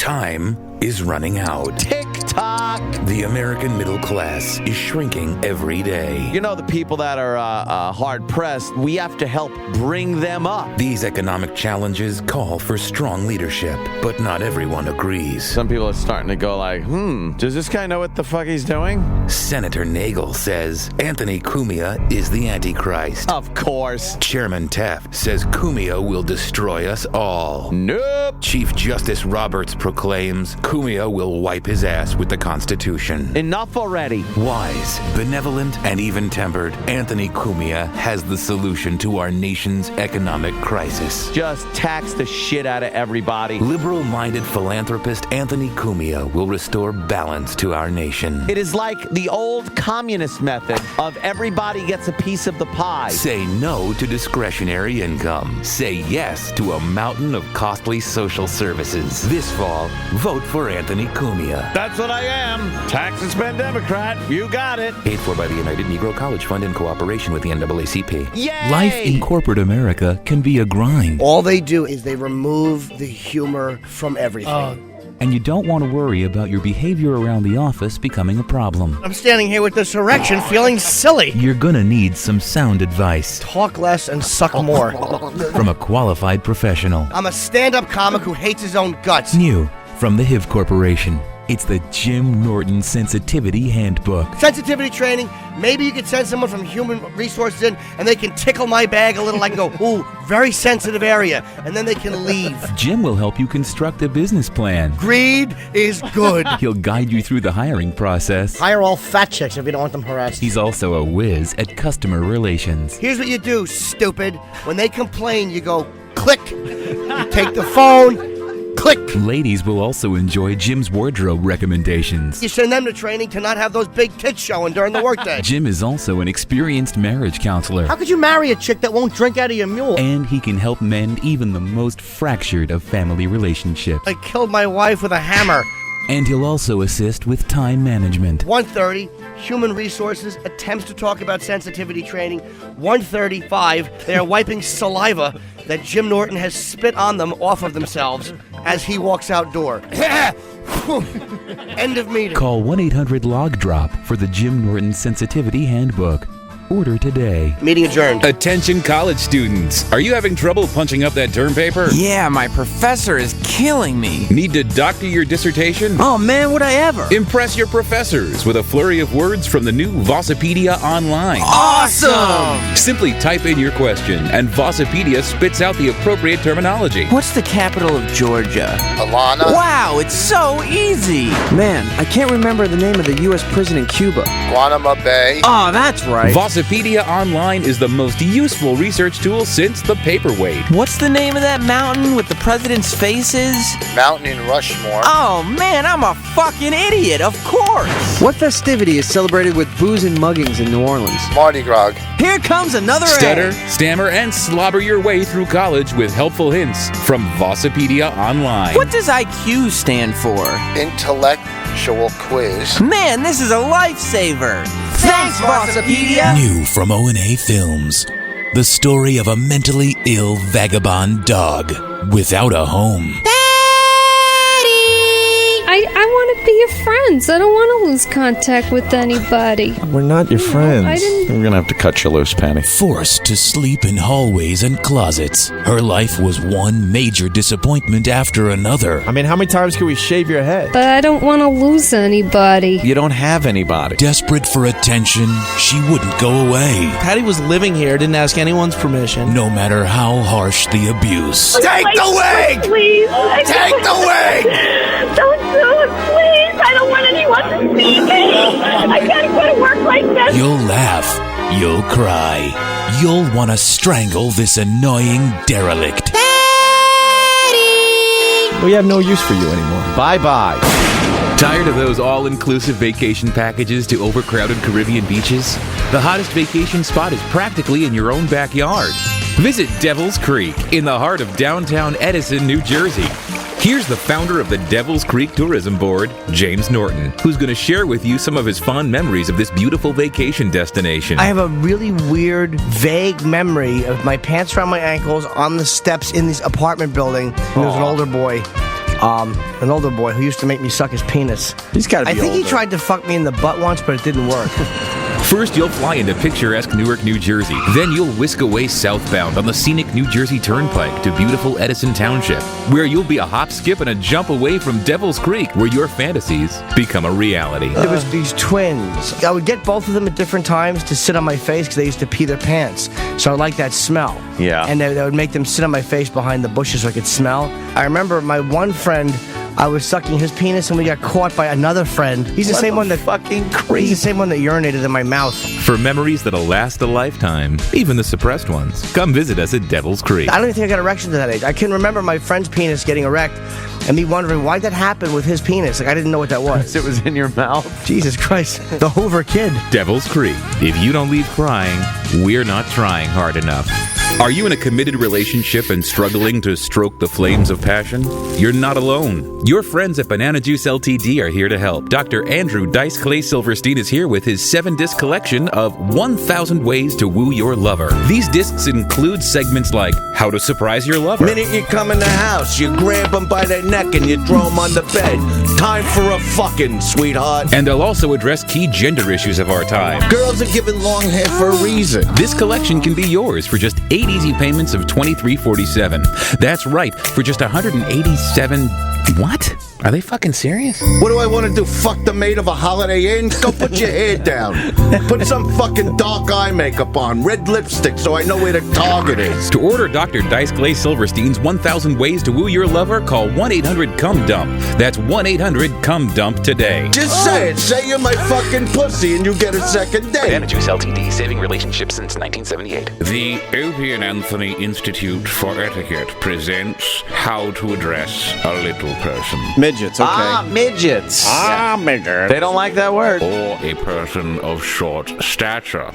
Time is running out. Tick-tock. The American middle class is shrinking every day. You know, the people that are hard-pressed, we have to help bring them up. These economic challenges call for strong leadership, but not everyone agrees. Some people are starting to go like, does this guy know what the fuck he's doing? Senator Nagel says Anthony Cumia is the Antichrist. Of course. Chairman Taft says Cumia will destroy us all. Nope. Chief Justice Roberts proclaims Cumia will wipe his ass with the Constitution. Enough already. Wise, benevolent, and even-tempered, Anthony Cumia has the solution to our nation's economic crisis. Just tax the shit out of everybody. Liberal-minded philanthropist Anthony Cumia will restore balance to our nation. It is like the old communist method of everybody gets a piece of the pie. Say no to discretionary income. Say yes to a mountain of costly social services. This fall, vote for Anthony Cumia. That's what I am. Tax and spend Democrat. You got it. Paid for by the United Negro College Fund in cooperation with the NAACP. Yay! Life in corporate America can be a grind. All they do is they remove the humor from everything. And you don't want to worry about your behavior around the office becoming a problem. I'm standing here with this erection feeling silly. You're gonna need some sound advice Talk less and suck more. from a qualified professional. I'm a stand-up comic who hates his own guts. New from the HIV Corporation. It's the Jim Norton Sensitivity Handbook. Sensitivity training. Maybe you could send someone from Human Resources in and they can tickle my bag a little. I can go, ooh, very sensitive area. And then they can leave. Jim will help you construct a business plan. Greed is good. He'll guide you through the hiring process. Hire all fat chicks if you don't want them harassed. He's also a whiz at customer relations. Here's what you do, stupid. When they complain, you go, click. You take the phone. Click. Ladies will also enjoy Jim's wardrobe recommendations. You send them to training to not have those big tits showing during the workday. Jim is also an experienced marriage counselor. How could you marry a chick that won't drink out of your mule? And he can help mend even the most fractured of family relationships. I killed my wife with a hammer. And he'll also assist with time management. 1:30, Human Resources attempts to talk about sensitivity training. 1:35, they are wiping saliva that Jim Norton has spit on them off of themselves as he walks outdoor. End of meeting. Call 1-800-LOG-DROP for the Jim Norton Sensitivity Handbook. Order today. Meeting adjourned. Attention college students. Are you having trouble punching up that term paper? Yeah, my professor is killing me. Need to doctor your dissertation? Oh man, would I ever? Impress your professors with a flurry of words from the new Vossipedia Online. Awesome! Simply type in your question, and Vossipedia spits out the appropriate terminology. What's the capital of Georgia? Alana. Wow, it's so easy! Man, I can't remember the name of the U.S. prison in Cuba. Guanama Bay. Oh, that's right. Vossipedia Online is the most useful research tool since the paperweight. What's the name of that mountain with the president's faces? Mountain in Rushmore. Oh man, I'm a fucking idiot, of course! What festivity is celebrated with booze and muggings in New Orleans? Mardi Gras. Here comes another Stutter, A. stammer, and slobber your way through college with helpful hints from Vossipedia Online. What does IQ stand for? Intellectual quiz. Man, this is a lifesaver! Thanks, Vossipedia! New from O&A Films. The story of a mentally ill vagabond dog without a home. I want to be your friends. I don't want to lose contact with anybody. We're not your friends. I didn't... We're gonna have to cut you loose, Penny. Forced to sleep in hallways and closets, her life was one major disappointment after another. I mean, how many times can we shave your head? But I don't want to lose anybody. You don't have anybody. Desperate for attention, she wouldn't go away. Patty was living here, didn't ask anyone's permission. No matter how harsh the abuse. Take the wig! Please! Take the wig! Don't do it, please! I don't want anyone to see me! I gotta go to work like this! You'll laugh. You'll cry. You'll want to strangle this annoying derelict. We have no use for you anymore. Bye-bye. Tired of those all-inclusive vacation packages to overcrowded Caribbean beaches? The hottest vacation spot is practically in your own backyard. Visit Devil's Creek in the heart of downtown Edison, New Jersey. Here's the founder of the Devil's Creek Tourism Board, James Norton, who's going to share with you some of his fond memories of this beautiful vacation destination. I have a really weird, vague memory of my pants around my ankles on the steps in this apartment building when I was an older boy. an older boy who used to make me suck his penis. He's got to be I think he older. tried to fuck me in the butt once, but it didn't work. First, you'll fly into picturesque Newark, New Jersey. Then you'll whisk away southbound on the scenic New Jersey Turnpike to beautiful Edison Township, where you'll be a hop, skip, and a jump away from Devil's Creek, where your fantasies become a reality. There was these twins. I would get both of them at different times to sit on my face because they used to pee their pants. So I like that smell. Yeah. And they would make them sit on my face behind the bushes so I could smell. I remember my one friend, I was sucking his penis and we got caught by another friend. He's the same one that He's the same one that urinated in my mouth. For memories that'll last a lifetime, even the suppressed ones, come visit us at Devil's Creek. I don't even think I got erections at that age. I can remember my friend's penis getting erect and me wondering why that happened with his penis. Like, I didn't know what that was. It was in your mouth. Jesus Christ. The Hoover Kid. Devil's Creek. If you don't leave crying, we're not trying hard enough. Are you in a committed relationship and struggling to stroke the flames of passion? You're not alone. Your friends at Banana Juice Ltd. are here to help. Dr. Andrew Dice Clay Silverstein is here with his 7-disc collection of 1,000 Ways to Woo Your Lover. These discs include segments like How to Surprise Your Lover. Minute you come in the house, you grab them by their neck and you throw them on the bed. Time for a fucking, sweetheart. And they'll also address key gender issues of our time. Girls are given long hair for a reason. This collection can be yours for just 8 easy payments of $23.47. That's right, for just $187. What? Are they fucking serious? What do I want to do? Fuck the maid of a Holiday Inn? Go put your hair down. Put some fucking dark eye makeup on, red lipstick, so I know where the target is. To order Dr. Dice Clay Silverstein's 1,000 Ways to Woo Your Lover, call 1-800-CUM-DUMP. That's 1-800-CUM-DUMP today. Just say it. Say you're my fucking pussy and you get a second date. Banana Juice Ltd. Saving relationships since 1978. The Opie and Anthony Institute for Etiquette presents How to Address a Little Person. Midgets, okay. Midgets. Midget. They don't like that word. Or a person of short stature.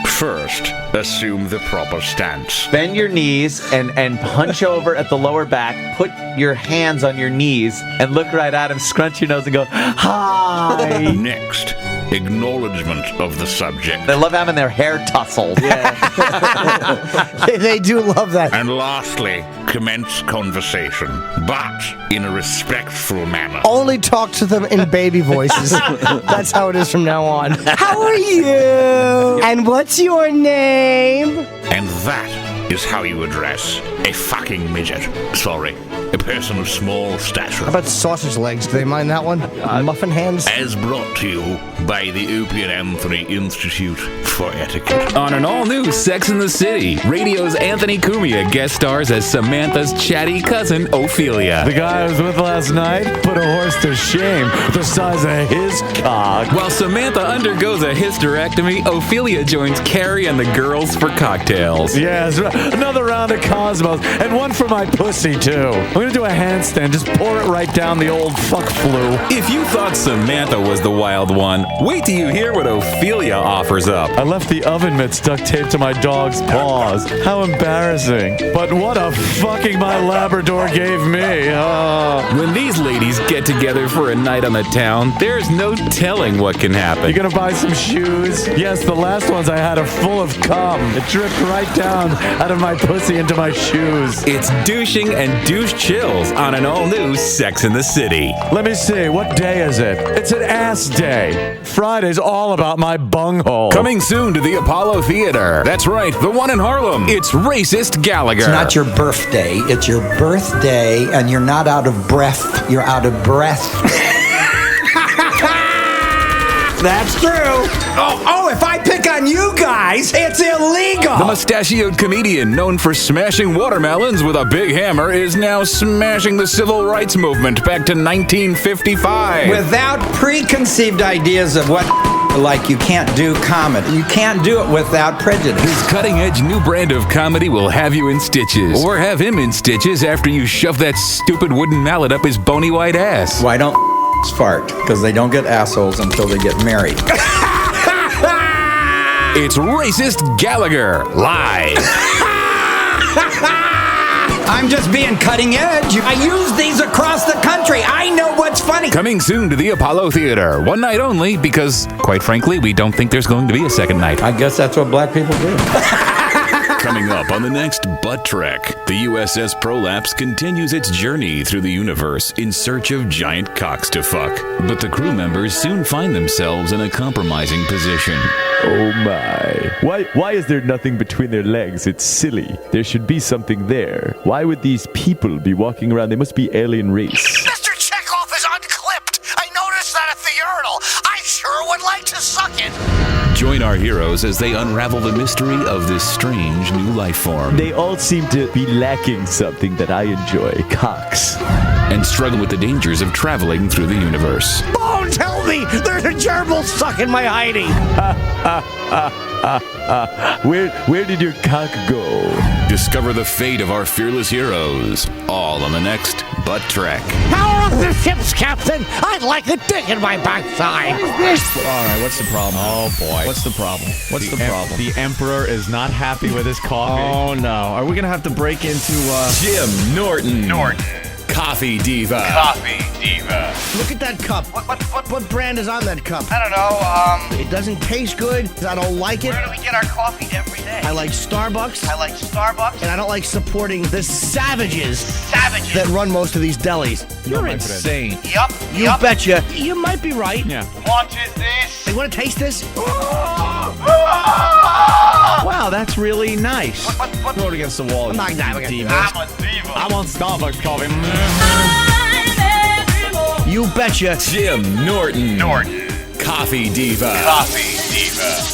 First, assume the proper stance. Bend your knees and hunch over at the lower back. Put your hands on your knees and look right at him. Scrunch your nose and go, hi. Next, acknowledgement of the subject. They love having their hair tousled. Yeah. they do love that. And lastly, commence conversation, but in a respectful manner. Only talk to them in baby voices. That's how it is from now on. How are you? And what's your name? And that is how you address a fucking midget. Sorry, a person of small stature. How about sausage legs? Do they mind that one? Muffin hands? As brought to you by the Opie and Anthony Institute for Etiquette. On an all-new Sex and the City, radio's Anthony Cumia guest stars as Samantha's chatty cousin, Ophelia. The guy I was with last night put a horse to shame with the size of his cock. While Samantha undergoes a hysterectomy, Ophelia joins Carrie and the girls for cocktails. Yes, another round of Cosmos, and one for my pussy, too. I'm gonna do a handstand, just pour it right down the old fuck flu. If you thought Samantha was the wild one, wait till you hear what Ophelia offers up. I left the oven mitts duct taped to my dog's paws. How embarrassing. But what a fucking my Labrador gave me. When these ladies get together for a night on the town, there's no telling what can happen. You gonna buy some shoes? Yes, the last ones I had are full of cum. It dripped right down out of my pussy into my shoes. It's douching and douche chills on an all-new Sex and the City. Let me see, what day is it? It's an ass day. Friday's all about my bunghole. Coming soon to the Apollo Theater. That's right, the one in Harlem. It's Racist Gallagher. It's not your birthday, it's your birthday, and you're not out of breath, you're out of breath. That's true. Oh, if I pick on you guys, it's illegal. The mustachioed comedian known for smashing watermelons with a big hammer is now smashing the civil rights movement back to 1955. Without preconceived ideas of what, like you can't do comedy. You can't do it without prejudice. His cutting-edge new brand of comedy will have you in stitches. Or have him in stitches after you shove that stupid wooden mallet up his bony white ass. Why don't fart? Because they don't get assholes until they get married. It's Racist Gallagher, live. I'm just being cutting edge. I use these across the country. I know what's funny. Coming soon to the Apollo Theater. One night only because, quite frankly, we don't think there's going to be a second night. I guess that's what black people do. Coming up on the next Butt Trek, the USS Prolapse continues its journey through the universe in search of giant cocks to fuck. But the crew members soon find themselves in a compromising position. Oh my. Why is there nothing between their legs? It's silly. There should be something there. Why would these people be walking around? They must be alien race. Mr. Chekhov is unclipped. I noticed that at the urinal. I sure would like to suck it. Join our heroes as they unravel the mystery of this strange new life form. They all seem to be lacking something that I enjoy. Cocks. And struggle with the dangers of traveling through the universe. Don't tell me there's a gerbil stuck in my hidey. Where did your cock go? Discover the fate of our fearless heroes. All on the next Butt Trek. Power up the ships, Captain. I'd like a dick in my backside. All right, what's the problem? Oh, boy. What's the problem? What's the problem? The Emperor is not happy with his coffee. Oh, no. Are we going to have to break into, Jim Norton. Coffee Diva. Look at that cup. What brand is on that cup? I don't know, It doesn't taste good. I don't like it. where do we get our coffee every day? I like Starbucks. Starbucks. And I don't like supporting the savages that run most of these delis. You're insane. Yup. You betcha. You might be right. Yeah. What is this? Hey, want to taste this? Wow, that's really nice. What? Throw it against the wall. I'm not diving it. I'm a diva. I want Starbucks coffee. You betcha. Jim Norton. Coffee Diva.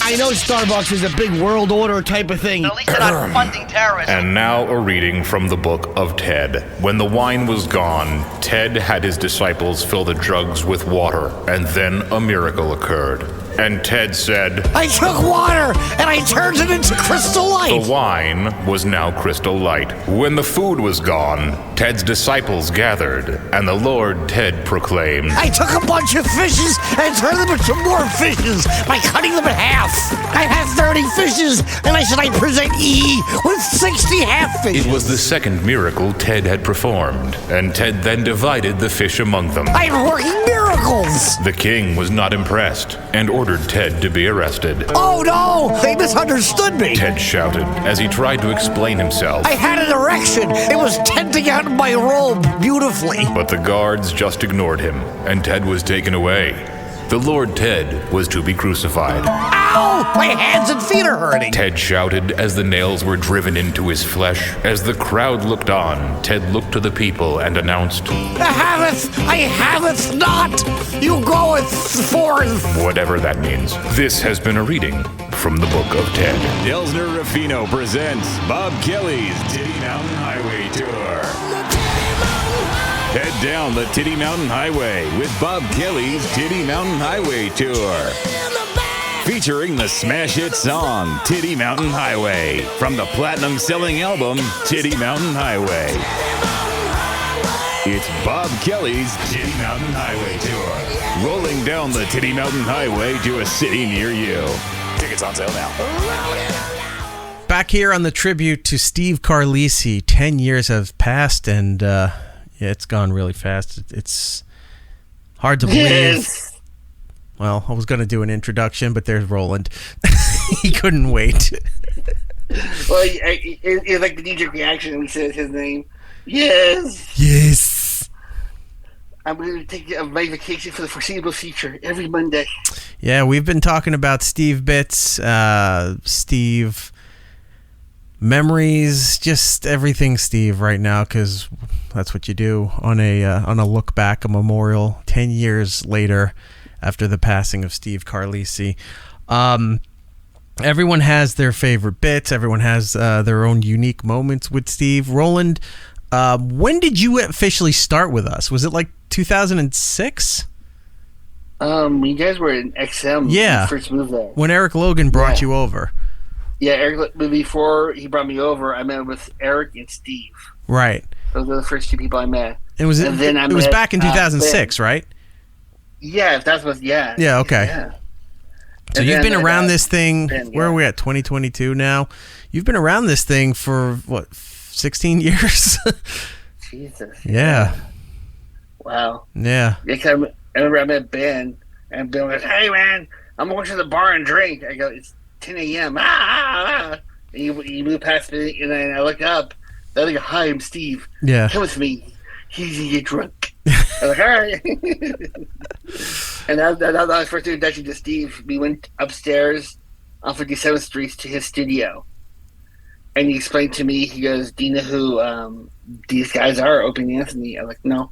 I know Starbucks is a big world order type of thing. At least they're not funding terrorists. And now a reading from the book of Ted. When the wine was gone, Ted had his disciples fill the jugs with water, and then a miracle occurred. And Ted said, I took water and I turned it into crystal light. the wine was now crystal light. When the food was gone, Ted's disciples gathered, and the Lord Ted proclaimed, I took a bunch of fishes and turned them into more fishes by cutting them in half. I had 30 fishes, and I said I present E with 60 half fishes. It was the second miracle Ted had performed, and Ted then divided the fish among them. I'm working miracles. The king was not impressed, and ordered Ted to be arrested. Oh no, they misunderstood me. Ted shouted as he tried to explain himself. I had an erection. It was tenting out my robe beautifully. But the guards just ignored him, and Ted was taken away. The Lord Ted was to be crucified. Ow! My hands and feet are hurting. Ted shouted as the nails were driven into his flesh. As the crowd looked on, Ted looked to the people and announced, I haveth not. You goeth forth. whatever that means. This has been a reading from the book of Ted. Delsner Ruffino presents Bob Kelly's Titty Mountain Highway Tour. Head down the Titty Mountain Highway with Bob Kelly's Titty Mountain Highway Tour. Featuring the smash hit song Titty Mountain Highway from the platinum selling album Titty Mountain Highway. It's Bob Kelly's Titty Mountain Highway Tour. Rolling down the Titty Mountain Highway to a city near you. Tickets on sale now. Back here on the tribute to Steve Carlesi, 10 years have passed, and yeah, it's gone really fast. It's hard to believe. Yes. Well, I was going to do an introduction, but there's Roland. He couldn't wait. Well, it's like the knee-jerk reaction when he says his name. Yes. Yes. I'm going to take my vacation for the foreseeable future every Monday. Yeah, we've been talking about Steve bits, Steve memories, just everything Steve right now, because that's what you do on a look back, a memorial 10 years later after the passing of Steve Carlesi. Everyone has their favorite bits. Everyone has their own unique moments with Steve. Roland, when did you officially start with us? Was it like 2006? You guys were in XM when you first moved there. When Eric Logan brought you over. Yeah, Eric, before he brought me over, I met with Eric and Steve. Right. Those were the first two people I met. It was back in 2006, right? Yeah, if that's what, yeah. Yeah, okay. Yeah. So you've been around this thing, where are we at, 2022 now? You've been around this thing for, what, 16 years? Jesus. Yeah. Wow. Yeah. I remember I met Ben, and Ben was, hey, man, I'm going to the bar and drink. I go, it's 10 a.m. He moved past me, and then I look up. I like, hi, I'm Steve. Yeah. Come with me. He's gonna get drunk. I'm like, all right. And that was my first introduction to Steve. We went upstairs on 57th Street to his studio. And he explained to me, he goes, do you know who these guys are, Opie and Anthony? I'm like, no.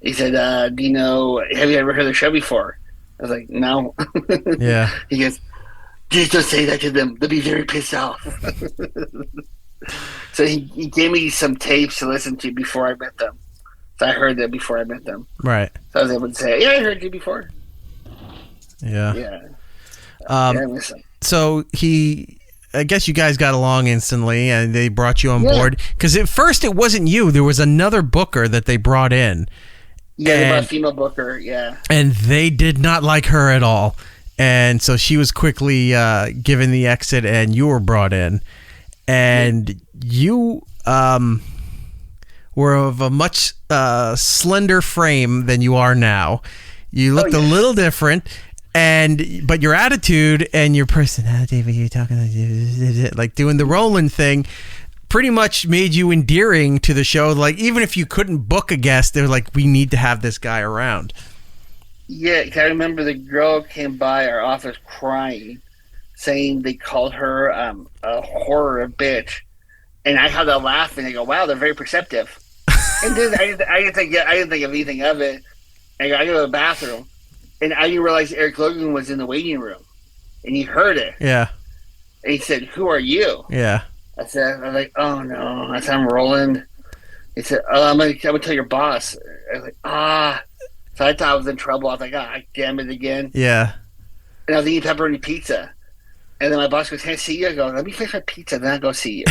He said, have you ever heard their show before? I was like, no. Yeah. He goes, just don't say that to them. They'll be very pissed off. So he gave me some tapes to listen to before I met them. So I heard them before I met them. Right. So I was able to say, yeah, I heard you before. Yeah. Yeah. So I guess you guys got along instantly, and they brought you on board. Because at first it wasn't you. There was another booker that they brought in. Yeah, they brought a female booker, yeah. And they did not like her at all. And so she was quickly given the exit, and you were brought in. And you were of a much slender frame than you are now. You looked a little different. But your attitude and your personality, when you're talking like doing the Roland thing, pretty much made you endearing to the show. Like, even if you couldn't book a guest, they're like, we need to have this guy around. Yeah, I remember the girl came by our office crying, saying they called her a horror of bitch. And I had to laugh and I go, wow, they're very perceptive. And then I didn't think of anything of it. I go to the bathroom. And I didn't realize Eric Logan was in the waiting room, and he heard it. Yeah. And he said, "Who are you?" Yeah. I was like, "Oh no!" I said, "I'm Roland." He said, "Oh, I'm gonna tell your boss." I was like, So I thought I was in trouble. I was like, damn it again. Yeah. And I was eating pepperoni pizza, and then my boss goes, "Can I see you?" I go, "Let me finish my pizza, then I'll go see you."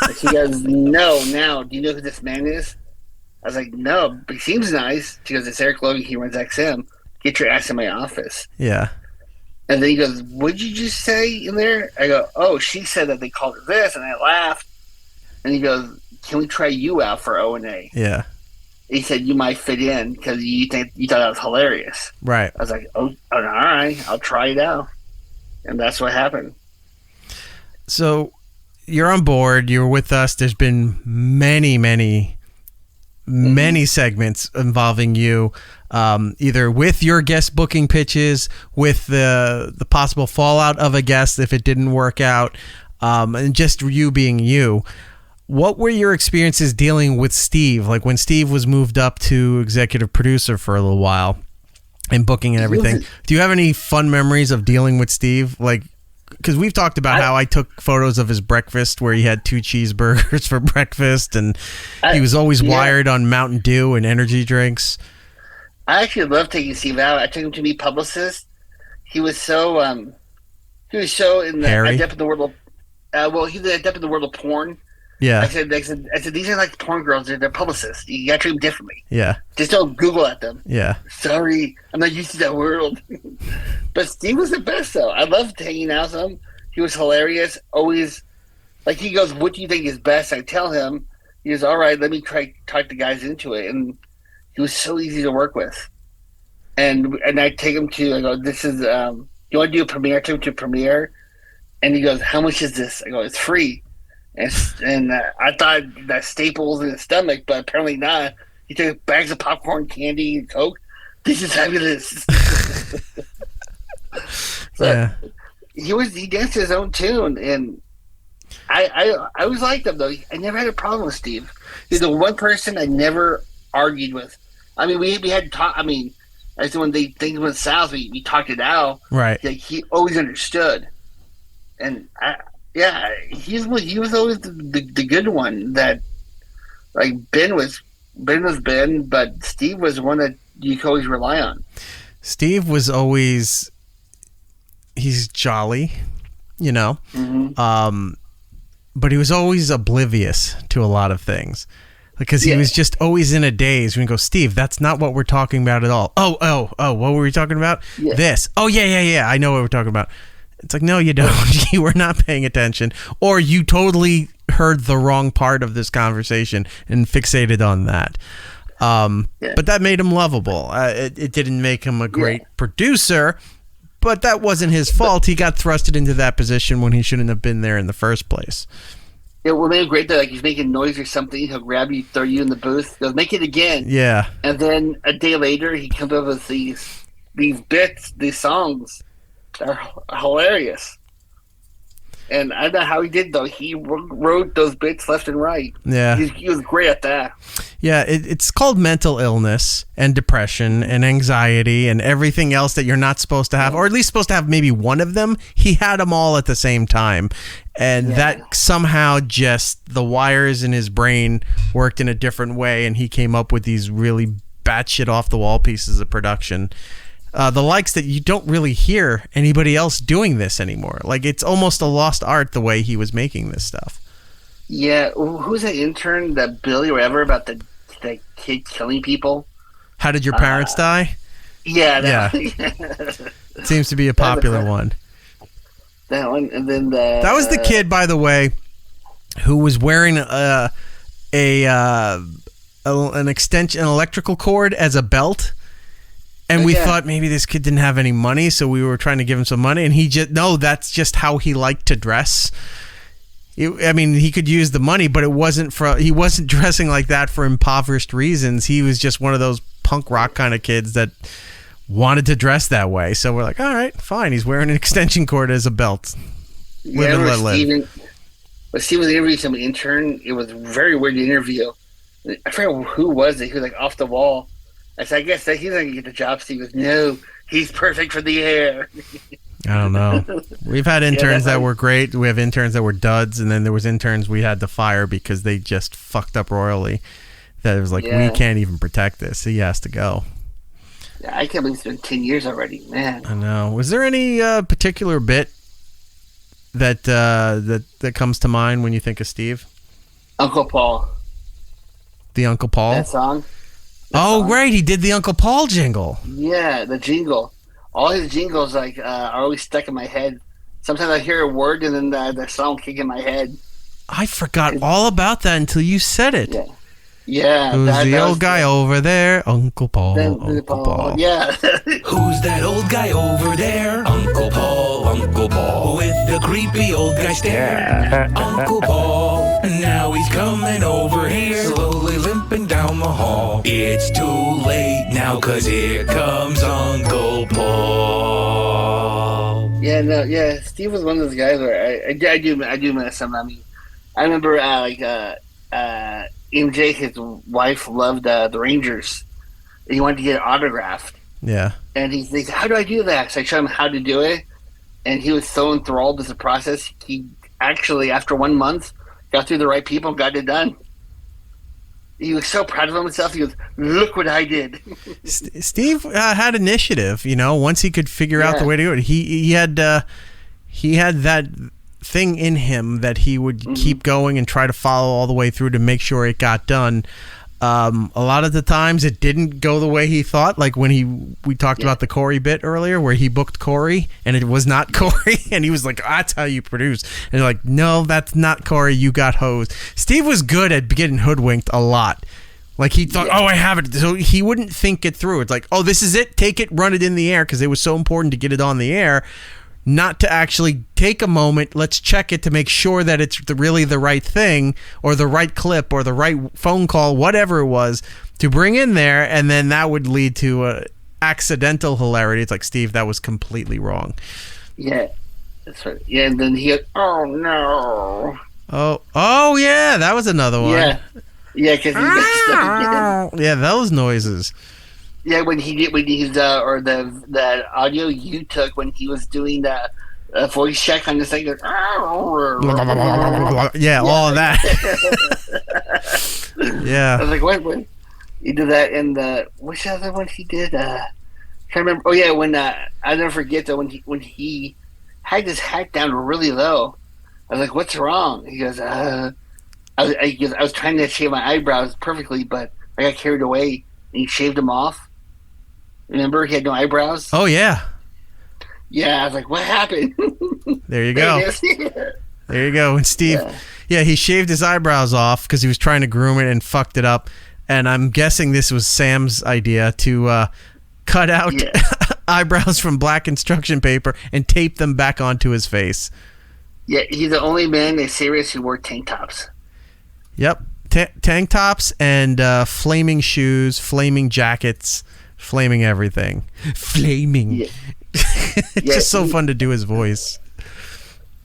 And she goes, "No, now, do you know who this man is?" I was like, "No, but he seems nice." She goes, "It's Eric Logan. He runs XM. Get your ass in my office." Yeah. And then he goes, "What'd you just say in there?" I go, "Oh, she said that they called her this," and I laughed. And he goes, "Can we try you out for O&A?" Yeah. He said, "You might fit in because you thought that was hilarious." Right. I was like, "Oh, all right, I'll try it out," and that's what happened. So you're on board. You're with us. There's been many segments involving you, either with your guest booking pitches, with the possible fallout of a guest if it didn't work out, and just you being you. What were your experiences dealing with Steve? Like when Steve was moved up to executive producer for a little while and booking and everything. Do you have any fun memories of dealing with Steve? Like, because we've talked about how I took photos of his breakfast where he had 2 cheeseburgers for breakfast, and he was always wired on Mountain Dew and energy drinks. I actually love taking Steve out. I took him to meet publicists. He was so adept in the world of he's adept in the world of porn. Yeah. I said these are like porn girls. They're publicists. You gotta treat them differently. Yeah. Just don't Google at them. Yeah. Sorry, I'm not used to that world. But Steve was the best, though. I loved hanging out with him. He was hilarious. Always, like, he goes, "What do you think is best?" I tell him. He goes, "All right, let me try talk the guys into it." And he was so easy to work with. And I take him to, I go, "This is, you want to do a premiere?" I took him to a premiere. And he goes, "How much is this?" I go, "It's free." And I thought that Staples in his stomach, but apparently not. He took bags of popcorn, candy, and Coke. This is fabulous. He danced his own tune, and I always liked him though. I never had a problem with Steve. He's the one person I never argued with. I mean, we had to talk. I mean, as when things went south, we talked it out. Right. Like, he always understood, and he was always the good one that, like, Ben was Ben, but Steve was one that you could always rely on. Steve was always, he's jolly, you know, but he was always oblivious to a lot of things because he was just always in a daze. We go, "Steve, that's not what we're talking about at all." Oh, what were we talking about? Yeah. This. Oh, yeah. I know what we're talking about. It's like, no, you don't. You were not paying attention, or you totally heard the wrong part of this conversation and fixated on that. But that made him lovable. It didn't make him a great producer, But that wasn't his fault. He got thrusted into that position when he shouldn't have been there in the first place. It would make it great that, like, he's making noise or something. He'll grab you, throw you in the booth. He'll make it again. Yeah. And then a day later, he comes up with these bits, these songs that are hilarious. And I don't know how he did, though. He wrote those bits left and right. Yeah. He was great at that. Yeah, it's called mental illness and depression and anxiety and everything else that you're not supposed to have, or at least supposed to have maybe one of them. He had them all at the same time. And that somehow just the wires in his brain worked in a different way, and he came up with these really batshit off-the-wall pieces of production. The likes that you don't really hear anybody else doing this anymore. Like, it's almost a lost art the way he was making this stuff. Yeah, who's that intern, that Billy or whatever, about the kid killing people? How Did Your Parents Die? Yeah. It seems to be a popular one. That one, and then that was the kid, by the way, who was wearing an electrical cord as a belt. And we thought maybe this kid didn't have any money, so we were trying to give him some money. And that's just how he liked to dress. He could use the money, but he wasn't dressing like that for impoverished reasons. He was just one of those punk rock kind of kids that wanted to dress that way. So we're like, all right, fine. He's wearing an extension cord as a belt. Live and let live. When Steven interviewed some intern, it was a very weird interview. I forgot who was it. He was like off the wall. I said, I guess that he's not going to get the job. Steve goes, no, he's perfect for the air. I don't know. We've had interns that were great. We have interns that were duds, and then there was interns we had to fire because they just fucked up royally. That it was like, we can't even protect this. He has to go. Yeah, I can't believe it's been 10 years already, man. I know. Was there any particular bit that comes to mind when you think of Steve? Uncle Paul. The Uncle Paul? That song? Right. He did the Uncle Paul jingle. Yeah, the jingle. All his jingles are always stuck in my head. Sometimes I hear a word and then the song kick in my head. I forgot all about that until you said it. Yeah. Who's the old guy over there? Uncle Paul. Uncle Paul. Yeah. Who's that old guy over there? Uncle Paul. Uncle Paul. With the creepy old guy stare. Uncle Paul. Now he's coming over here. Slowly limping down the hall. It's too late now, 'cause here comes Uncle Paul. Yeah, Steve was one of those guys where I do miss him. I mean, I remember MJ, his wife, loved the Rangers. He wanted to get it autographed. Yeah. And he said, how do I do that? So I showed him how to do it. And he was so enthralled with the process, he actually, after 1 month, got through the right people and got it done. He was so proud of himself. He goes, look what I did. Steve had initiative, once he could figure out the way to do it. He had that thing in him that he would keep going and try to follow all the way through to make sure it got done. A lot of the times it didn't go the way he thought, like when we talked about the Corey bit earlier where he booked Corey and it was not Corey and he was like, that's how you produce, and they're like, no, that's not Corey, you got hosed. Steve was good at getting hoodwinked a lot. Like he thought, I have it, so he wouldn't think it through. It's like, this is it, take it, run it in the air, because it was so important to get it on the air, not to actually take a moment, let's check it to make sure that it's really the right thing or the right clip or the right phone call, whatever it was, to bring in there, and then that would lead to accidental hilarity. It's like, Steve, that was completely wrong. Yeah, that's right. Yeah, and then he had, oh no. Oh yeah, that was another one. Yeah, because he got stuck again. Yeah, those noises. Yeah, when he's that audio you took when he was doing the voice check on the thing. All of that. Yeah. I was like, what? He did that in the which other one he did? Can't remember. Oh yeah, when I'll never forget that when he had his hat down really low. I was like, what's wrong? He goes, I was trying to shave my eyebrows perfectly, but I got carried away, and he shaved them off. Remember, he had no eyebrows. Oh yeah. Yeah, I was like, what happened? There you go. There you go. And Steve, he shaved his eyebrows off because he was trying to groom it and fucked it up. And I'm guessing this was Sam's idea to cut out eyebrows from black construction paper and taped them back onto his face. Yeah, he's the only man in the series who wore tank tops. Yep. Tank tops and flaming shoes, flaming jackets, flaming everything. Flaming. Yeah. It's just so fun to do his voice.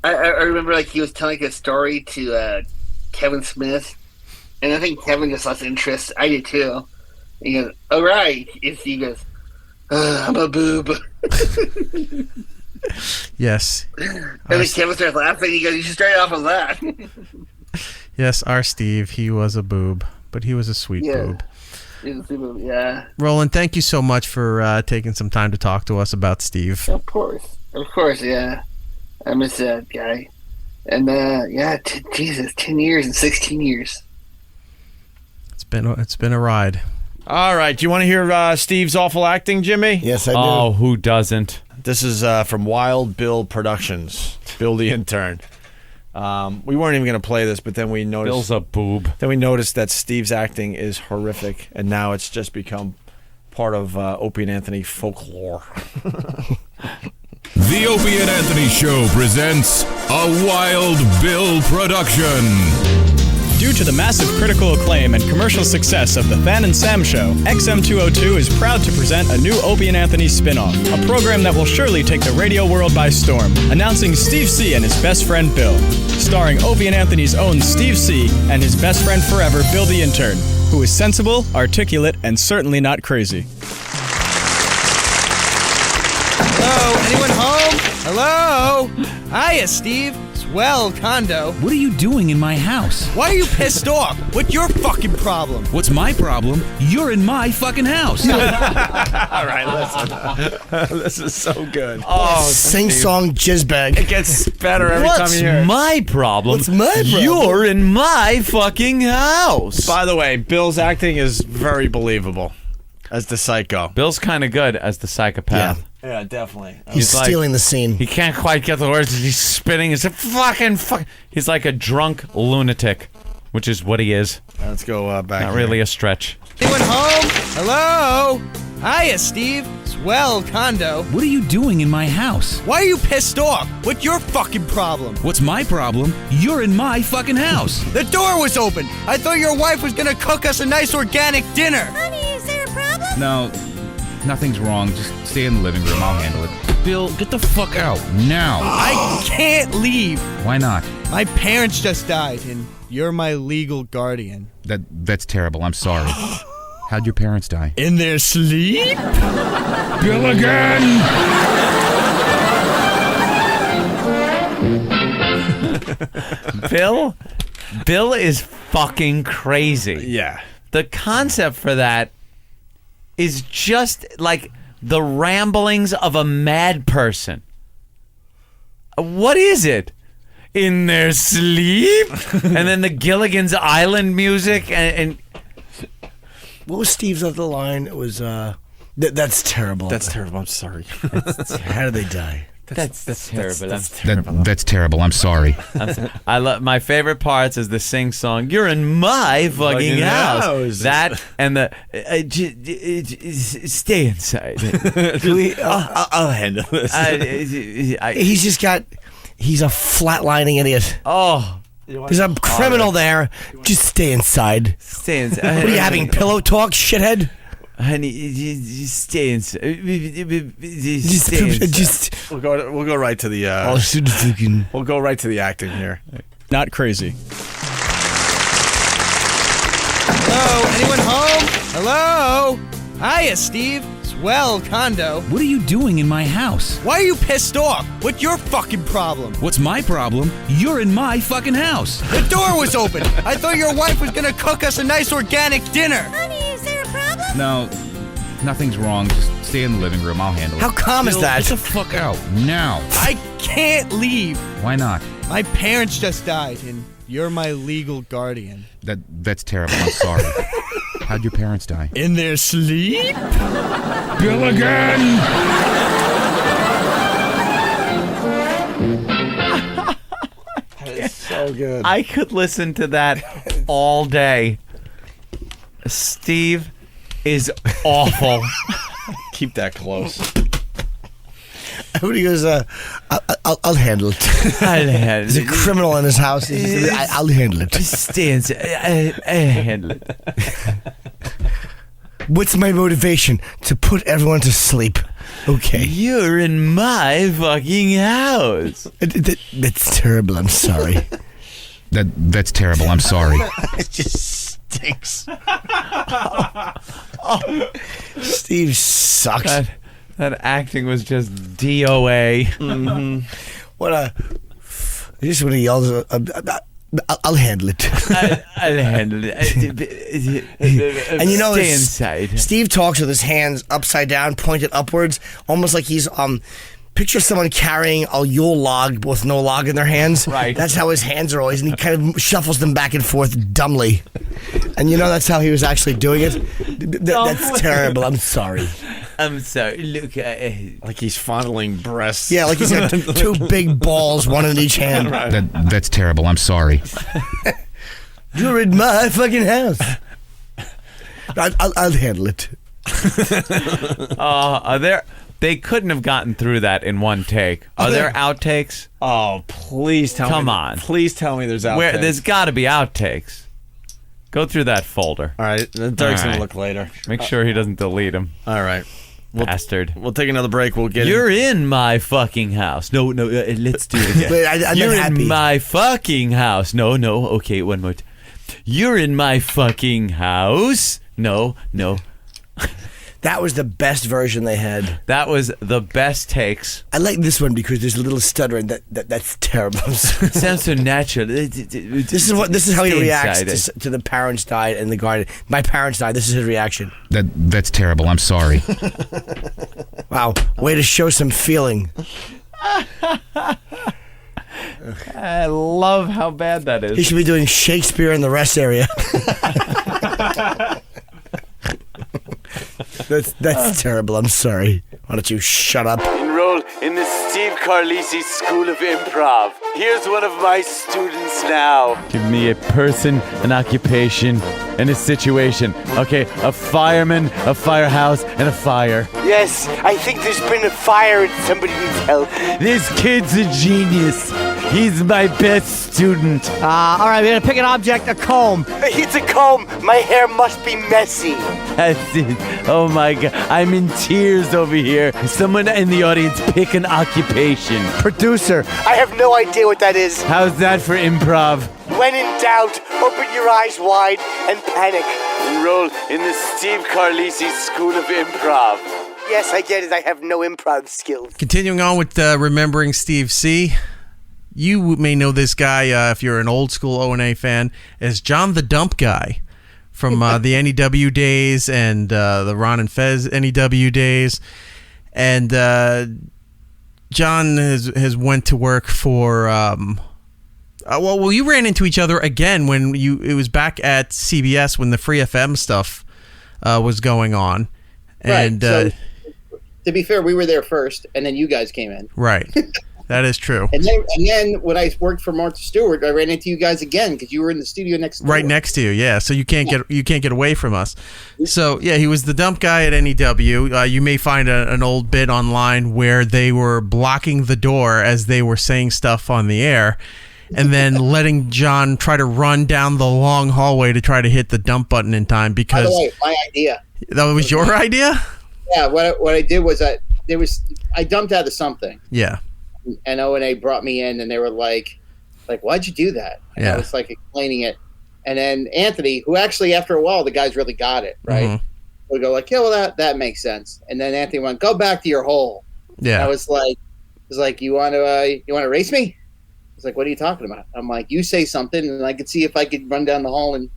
I remember like he was telling a story to Kevin Smith, and I think Kevin just lost interest. I did too. And he goes, "All right," and he goes, "I'm a boob." Yes. And then Kevin starts laughing. He goes, "You should start off with that." Yes, our Steve, he was a boob, but he was a sweet boob. Yeah. Roland, thank you so much for taking some time to talk to us about Steve. Of course, yeah. I miss that guy. And Jesus, 10 years and 16 years. It's been a ride. All right, do you want to hear Steve's awful acting, Jimmy? Yes, I do. Oh, who doesn't? This is from Wild Bill Productions, Bill the Intern. We weren't even going to play this, but then we noticed Bill's a boob. Then we noticed that Steve's acting is horrific, and now it's just become part of Opie and Anthony folklore. The Opie and Anthony Show presents a Wild Bill production. Due to the massive critical acclaim and commercial success of The Fan and Sam Show, XM202 is proud to present a new Opie and Anthony spin-off, a program that will surely take the radio world by storm, announcing Steve C. and his best friend Bill. Starring Opie and Anthony's own Steve C. and his best friend forever, Bill the Intern, who is sensible, articulate, and certainly not crazy. Hello? Anyone home? Hello? Hiya, Steve. Swell condo. What are you doing in my house? Why are you pissed off? What's your fucking problem? What's my problem? You're in my fucking house. All right, listen. This is so good. Oh, sing-song jizzbag. It gets better every time you hear it. What's my problem? What's my problem? You're in my fucking house. By the way, Bill's acting is very believable as the psycho. Bill's kind of good as the psychopath. Yeah, definitely. He's stealing the scene. He can't quite get the words. He's spitting. He's fucking. He's like a drunk lunatic, which is what he is. Let's go back. Not really a stretch. Anyone home? Hello? Hiya, Steve. Swell condo. What are you doing in my house? Why are you pissed off? What's your fucking problem? What's my problem? You're in my fucking house. The door was open. I thought your wife was gonna cook us a nice organic dinner. Honey, is there a problem? No, nothing's wrong. Just stay in the living room. I'll handle it. Bill, get the fuck out now. I can't leave. Why not? My parents just died, and you're my legal guardian. That's terrible. I'm sorry. How'd your parents die? In their sleep? Bill again! Bill is fucking crazy. Yeah. The concept for that is just like the ramblings of a mad person. What is it? In their sleep? And then the Gilligan's Island music and What was Steve's other line? It was, that's terrible. That's terrible. I'm sorry. How did they die? That's terrible. That's terrible. I'm sorry. I love my favorite parts is the sing song. You're in my fucking house. That and the stay inside. I'll handle this. He's a flatlining idiot. Oh. There's a criminal there. Just stay inside. Stay inside. What are you having, pillow talk, shithead? Honey, just stay inside. We'll go right to the. We'll go right to the acting here. Not crazy. Hello? Anyone home? Hello? Hiya, Steve. Swell condo. What are you doing in my house? Why are you pissed off? What's your fucking problem? What's my problem? You're in my fucking house. The door was open. I thought your wife was gonna cook us a nice organic dinner. Honey, is there a problem? No, nothing's wrong. Just stay in the living room. I'll handle it. How calm is Bill, that? Get the fuck out now. I can't leave. Why not? My parents just died, and you're my legal guardian. That's terrible. I'm sorry. How'd your parents die? In their sleep? Bill again! It's so good. I could listen to that all day. Steve is awful. Keep that close. When he goes, I'll handle it. I'll handle There's a criminal in his house. I'll handle it. Stay inside. I'll handle it. What's my motivation? To put everyone to sleep. Okay. You're in my fucking house. That's terrible. I'm sorry. That's terrible. I'm sorry. It just stinks. Steve sucks. That acting was just DOA. Mm-hmm. Just when he yells, I'll handle it. I'll handle it. And you know, stay inside. Steve talks with his hands upside down, pointed upwards, almost like he's picture someone carrying a Yule log with no log in their hands. Right. That's how his hands are always, and he kind of shuffles them back and forth dumbly. And you know that's how he was actually doing it. That's terrible. I'm sorry. I'm sorry. Look, like he's fondling breasts. Yeah, like he's got two big balls, one in each hand. That's terrible. I'm sorry. You're in my fucking house. I'll handle it. They couldn't have gotten through that in one take. Are there outtakes? Oh, please tell me. Come on. Please tell me there's outtakes. There's got to be outtakes. Go through that folder. All right. Derek's going to look later. Make sure he doesn't delete them. All right. Bastard. We'll take another break. We'll get You're in my fucking house. No, let's do it again. Wait, I'm You're not happy. in my fucking house. No. Okay, one more time. You're in my fucking house. No. That was the best version they had. That was the best takes. I like this one because there's a little stuttering. That's terrible. It sounds so natural. This is how he reacts to the parents died and the guardian. My parents died. This is his reaction. That's terrible. I'm sorry. Wow, way to show some feeling. I love how bad that is. He should be doing Shakespeare in the rest area. That's terrible. I'm sorry. Why don't you shut up? Enroll in the Steve Carlesi School of Improv. Here's one of my students now. Give me a person, an occupation, and a situation. Okay, a fireman, a firehouse, and a fire. Yes, I think there's been a fire and somebody needs help. This kid's a genius. He's my best student. All right, we're gonna pick an object, a comb. It's a comb. My hair must be messy. That's it. Oh my God, I'm in tears over here. Someone in the audience pick an occupation. Producer, I have no idea what that is. How's that for improv? When in doubt, open your eyes wide and panic. Enroll in the Steve Carlesi School of Improv. Yes, I get it. I have no improv skills. Continuing on with remembering Steve C. You may know this guy if you're an old school O&A fan as John the Dump Guy from the NEW days and the Ron and Fez NEW days. And John has went to work for well, you ran into each other again when it was back at CBS when the Free FM stuff was going on. And right. So, to be fair, we were there first, and then you guys came in. Right. That is true. And then when I worked for Martha Stewart, I ran into you guys again because you were in the studio next door. Right next to you, yeah. So you can't get away from us. So yeah, he was the dump guy at NEW. You may find an old bit online where they were blocking the door as they were saying stuff on the air, and then letting John try to run down the long hallway to try to hit the dump button in time because. By the way, my idea. That was your idea? Yeah. What I did was I dumped out of something. Yeah. And O&A brought me in, and they were like, why'd you do that? And I was like explaining it, and then Anthony, who actually after a while the guys really got it right, would go like, yeah, well that makes sense. And then Anthony went, go back to your hole. Yeah. And I was like, you want to race me? He's like, what are you talking about? I'm like, you say something, and I could see if I could run down the hall and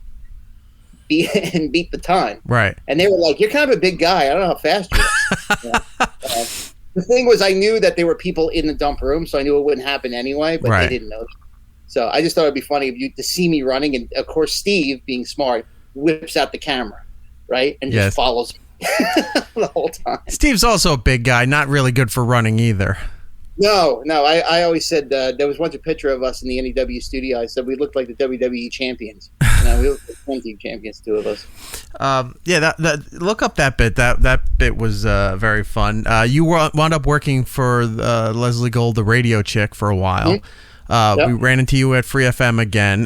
beat the time. Right. And they were like, you're kind of a big guy. I don't know how fast you are. The thing was, I knew that there were people in the dump room, so I knew it wouldn't happen anyway, but they didn't know that. So I just thought it'd be funny if you to see me running, and of course Steve, being smart, whips out the camera, right, and just follows me the whole time. Steve's also a big guy, not really good for running either. No. I always said there was once a picture of us in the NEW studio. I said we looked like the WWE champions. We looked like 20 champions, two of us. That look up that bit. That bit was very fun. You wound up working for Leslie Gold, the radio chick, for a while. We ran into you at Free FM again.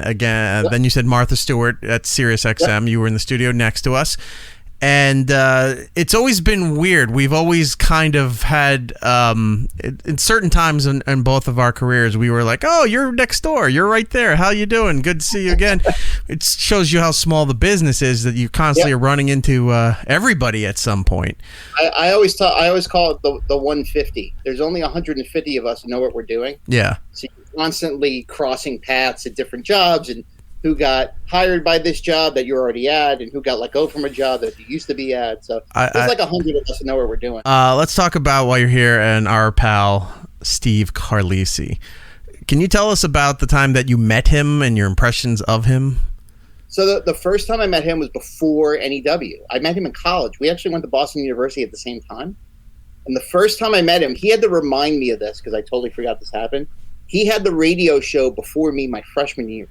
Then you said Martha Stewart at Sirius XM. You were in the studio next to us. And it's always been weird. We've always kind of had, in certain times in both of our careers, we were like, oh, you're next door. You're right there. How you doing? Good to see you again. It shows you how small the business is that you constantly are running into everybody at some point. I always call it the 150. There's only 150 of us who know what we're doing. Yeah. So you're constantly crossing paths at different jobs and who got hired by this job that you're already at and who got let go from a job that you used to be at. So there's like 100 of us who know what we're doing. Let's talk about, while you're here, and our pal Steve Carlesi. Can you tell us about the time that you met him and your impressions of him? So the first time I met him was before NEW. I met him in college. We actually went to Boston University at the same time. And the first time I met him, he had to remind me of this because I totally forgot this happened. He had the radio show before me my freshman year.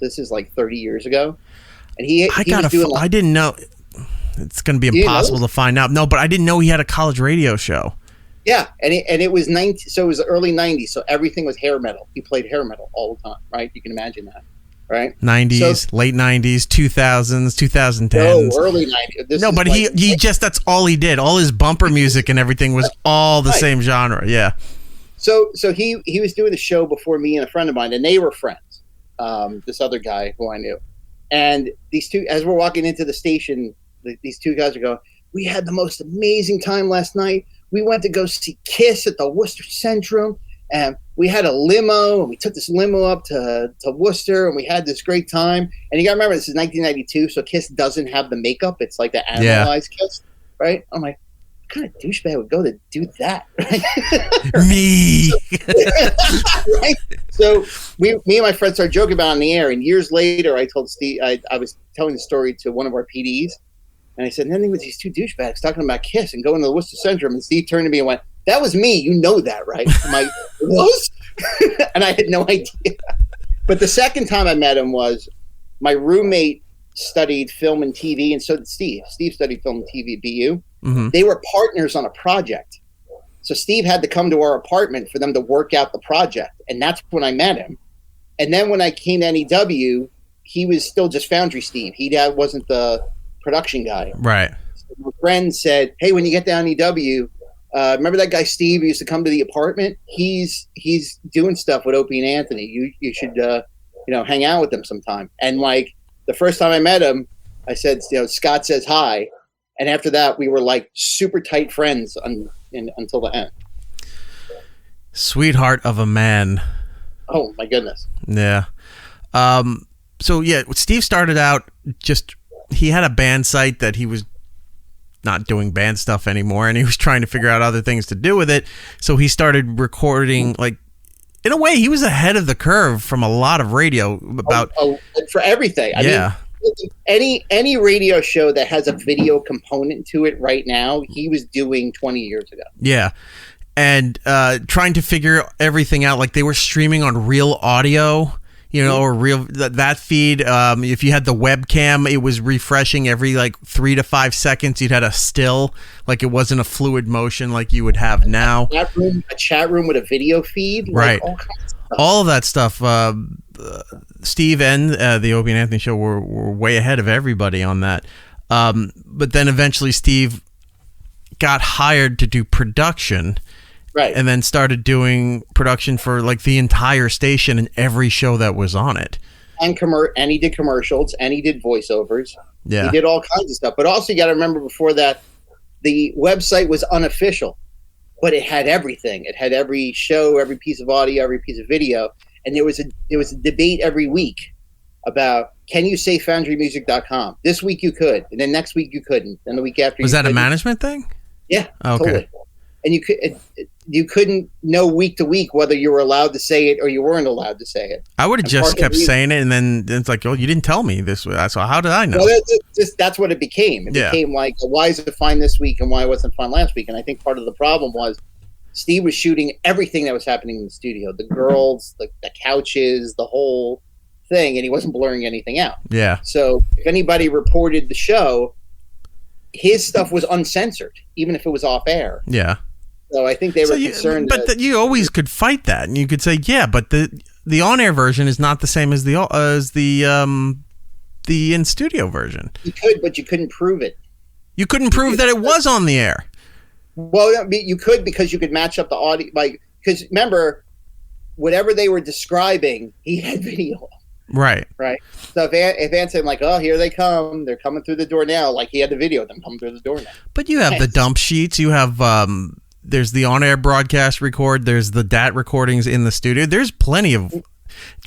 This is like 30 years ago, and I didn't know. It's going to be impossible to find out. No, but I didn't know he had a college radio show. Yeah, and it was so it was the early 90s, so everything was hair metal. He played hair metal all the time, right? You can imagine that, right? 90s, late 90s, 2000s, 2010s. No, early 90s. No, but he just, that's all he did. All his bumper music and everything was all the same genre. Yeah. So he was doing the show before me and a friend of mine, and they were friends. This other guy who I knew, and these two, as we're walking into the station, these two guys are going, we had the most amazing time last night. We went to go see Kiss at the Worcester Centrum, and we had a limo, and we took this limo up to Worcester, and we had this great time. And you gotta remember, this is 1992, so Kiss doesn't have the makeup. It's like the animalized Kiss, right? I'm like, what kind of douchebag would go to do that? Me. Right? So me and my friend started joking about it on the air, and years later I told Steve, I was telling the story to one of our PDs, and I said, nothing with these two douchebags talking about Kiss and going to the Worcester Centrum, and Steve turned to me and went, that was me, you know that, right? I'm like, it was? And I had no idea. But the second time I met him was my roommate studied film and TV, and so did Steve. Steve studied film and TV at BU. Mm-hmm. They were partners on a project. So Steve had to come to our apartment for them to work out the project. And that's when I met him. And then when I came to NEW, he was still just Foundry Steve. He wasn't the production guy. Right. So my friend said, hey, when you get to NEW, remember that guy Steve who used to come to the apartment? He's doing stuff with Opie and Anthony. You should hang out with him sometime. And like the first time I met him, I said, Scott says hi. And after that, we were like super tight friends until the end. Sweetheart of a man. Oh my goodness. Yeah. So Steve started out he had a band site that he was not doing band stuff anymore, and he was trying to figure out other things to do with it. So he started recording, like, in a way, he was ahead of the curve from a lot of radio about for everything. I mean, any radio show that has a video component to it right now, he was doing 20 years ago. Yeah. And trying to figure everything out, like they were streaming on Real Audio, or real that feed. If you had the webcam, it was refreshing every like 3 to 5 seconds. You'd had a still, like it wasn't a fluid motion like you would have now. A chat room with a video feed, right? Like all kinds of stuff. All of that stuff. Steve and the Opie and Anthony show were way ahead of everybody on that. But then eventually Steve got hired to do production. Right. And then started doing production for like the entire station and every show that was on it. And he did commercials and he did voiceovers. Yeah. He did all kinds of stuff. But also you got to remember before that, the website was unofficial, but it had everything. It had every show, every piece of audio, every piece of video. And there was a debate every week about, can you say foundrymusic.com? This week you could, and then next week you couldn't, and the week after was you that couldn't. A management thing? Yeah, okay. Totally. And you couldn't know week to week whether you were allowed to say it or you weren't allowed to say it. I would have just kept saying it, and then it's like, oh, you didn't tell me this. So how did I know? Well, that's what it became. It became like, why is it fine this week and why wasn't it fine last week? And I think part of the problem was Steve was shooting everything that was happening in the studio. The girls, the couches, the whole thing, and he wasn't blurring anything out. Yeah. So if anybody reported the show, his stuff was uncensored, even if it was off air. Yeah. So I think they were concerned. But you always could fight that, and you could say, yeah, but the on-air version is not the same as the in-studio version. You could, but you couldn't prove it. You couldn't prove that it was on the air. Well, you could, because you could match up the audio. Because remember, whatever they were describing, he had video. Right. Right. So if Ant said, like, oh, here they come, they're coming through the door now, like he had the video of them coming through the door now. But you have the dump sheets. You have there's the on-air broadcast record. There's the DAT recordings in the studio. There's plenty of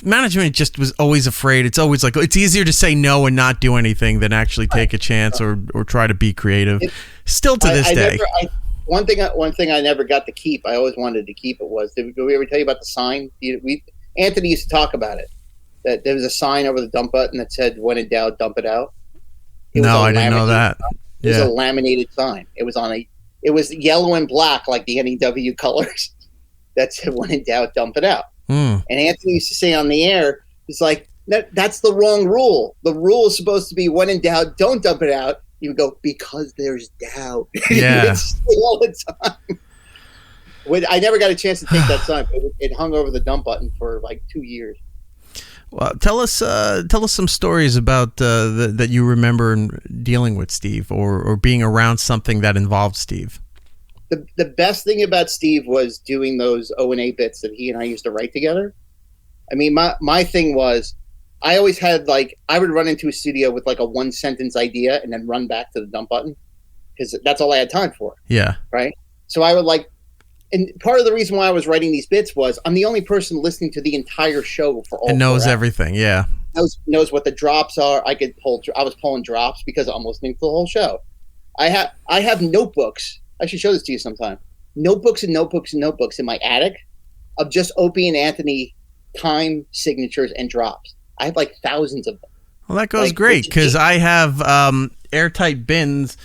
management. Just was always afraid. It's always like, it's easier to say no and not do anything than actually take a chance or try to be creative. Still to this day. One thing I never got to keep, I always wanted to keep it, was, did we ever tell you about the sign? Anthony used to talk about it, that there was a sign over the dump button that said, when in doubt, dump it out. No, I didn't know that. It was a laminated sign. It was yellow and black, like the NEW colors, that said, when in doubt, dump it out. And Anthony used to say on the air, it's like, that's the wrong rule. The rule is supposed to be, when in doubt, don't dump it out. You would go, because there's doubt. Yeah. All the time. I never got a chance to take that sign, but it hung over the dump button for like 2 years. Well, tell us some stories about that you remember dealing with Steve, or being around something that involved Steve. The best thing about Steve was doing those O&A bits that he and I used to write together. I mean, my thing was, I always had, like, I would run into a studio with like a 1-sentence idea and then run back to the dump button, because that's all I had time for. Yeah. Right. So I would and part of the reason why I was writing these bits was I'm the only person listening to the entire show for all. And knows 4 hours. everything. Yeah. Knows what the drops are. I was pulling drops because I'm listening to the whole show. I have notebooks. I should show this to you sometime. Notebooks and notebooks and notebooks in my attic of just Opie and Anthony time signatures and drops. I have like thousands of them. Well, that goes great, because I have airtight bins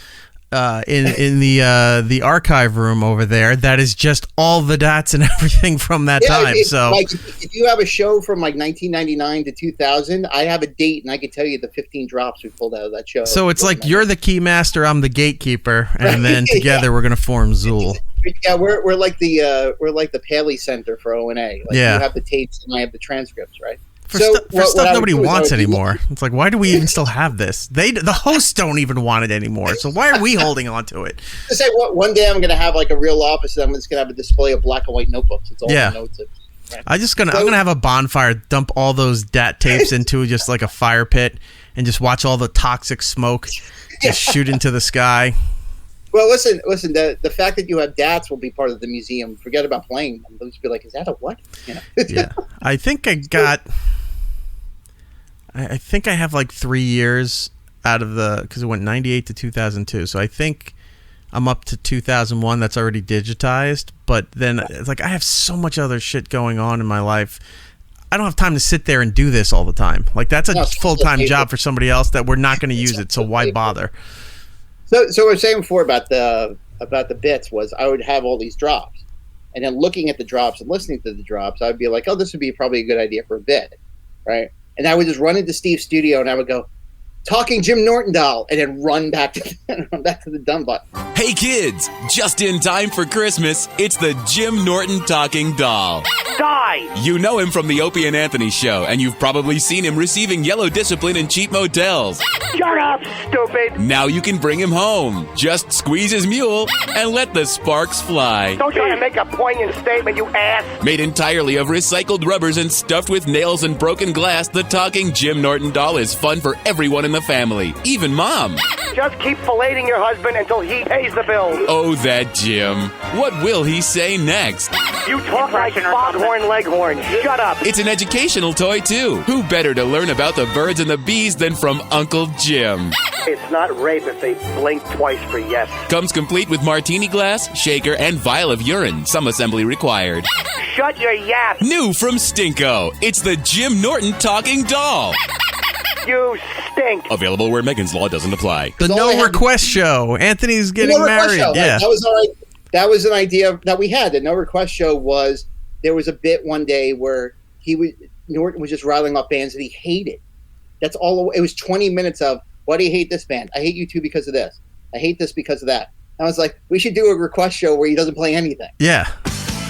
in the archive room over there. That is just all the dots and everything from that time. So, like, if you have a show from like 1999 to 2000, I have a date and I can tell you the 15 drops we pulled out of that show. So it's like you're the key master, I'm the gatekeeper, and then together we're gonna form Zool. Yeah, we're like the Paley Center for O&A. Like, yeah, you have the tapes and I have the transcripts, right? For stuff nobody wants anymore. It's like, why do we even still have this? The hosts don't even want it anymore. So why are we holding on to it? I say, one day I'm going to have like a real office, and I'm just going to have a display of black and white notebooks. It's all the notes. Right? I'm gonna have a bonfire, dump all those DAT tapes into just like a fire pit, and just watch all the toxic smoke just shoot into the sky. Well, listen. The fact that you have DATs will be part of the museum. Forget about playing them. They'll just be like, is that a what? You know? Yeah, I think I have like 3 years out of because it went 98 to 2002. So I think I'm up to 2001. That's already digitized. But then it's like I have so much other shit going on in my life. I don't have time to sit there and do this all the time. Like, that's a full-time job for somebody else that we're not going to use it. So why bother? So what I was saying before about the bits was I would have all these drops, and then looking at the drops and listening to the drops, I'd be like, oh, this would be probably a good idea for a bit, right? And I would just run into Steve's studio and I would go, talking Jim Norton doll, and then run back to the dumb button. Hey kids, just in time for Christmas, it's the Jim Norton talking doll. Die! You know him from the Opie and Anthony show, and you've probably seen him receiving yellow discipline in cheap motels. Shut up, stupid! Now you can bring him home. Just squeeze his mule and let the sparks fly. Don't try to make a poignant statement, you ass! Made entirely of recycled rubbers and stuffed with nails and broken glass, the talking Jim Norton doll is fun for everyone in the family, even Mom. Just keep filleting your husband until he pays the bill. Oh, that Jim. What will he say next? You talk like Foghorn Leghorn. Shut up. It's an educational toy, too. Who better to learn about the birds and the bees than from Uncle Jim? It's not rape if they blink twice for yes. Comes complete with martini glass, shaker, and vial of urine. Some assembly required. Shut your yap. New from Stinko. It's the Jim Norton talking doll. You stink. Available where Megan's Law doesn't apply. The No Request Show. Anthony's getting married. Yeah. That was all right. That was an idea that we had. The No Request Show was, there was a bit one day where Norton was just rattling off bands that he hated. That's all. It was 20 minutes of, why do you hate this band? I hate you two because of this. I hate this because of that. I was like, we should do a request show where he doesn't play anything. Yeah.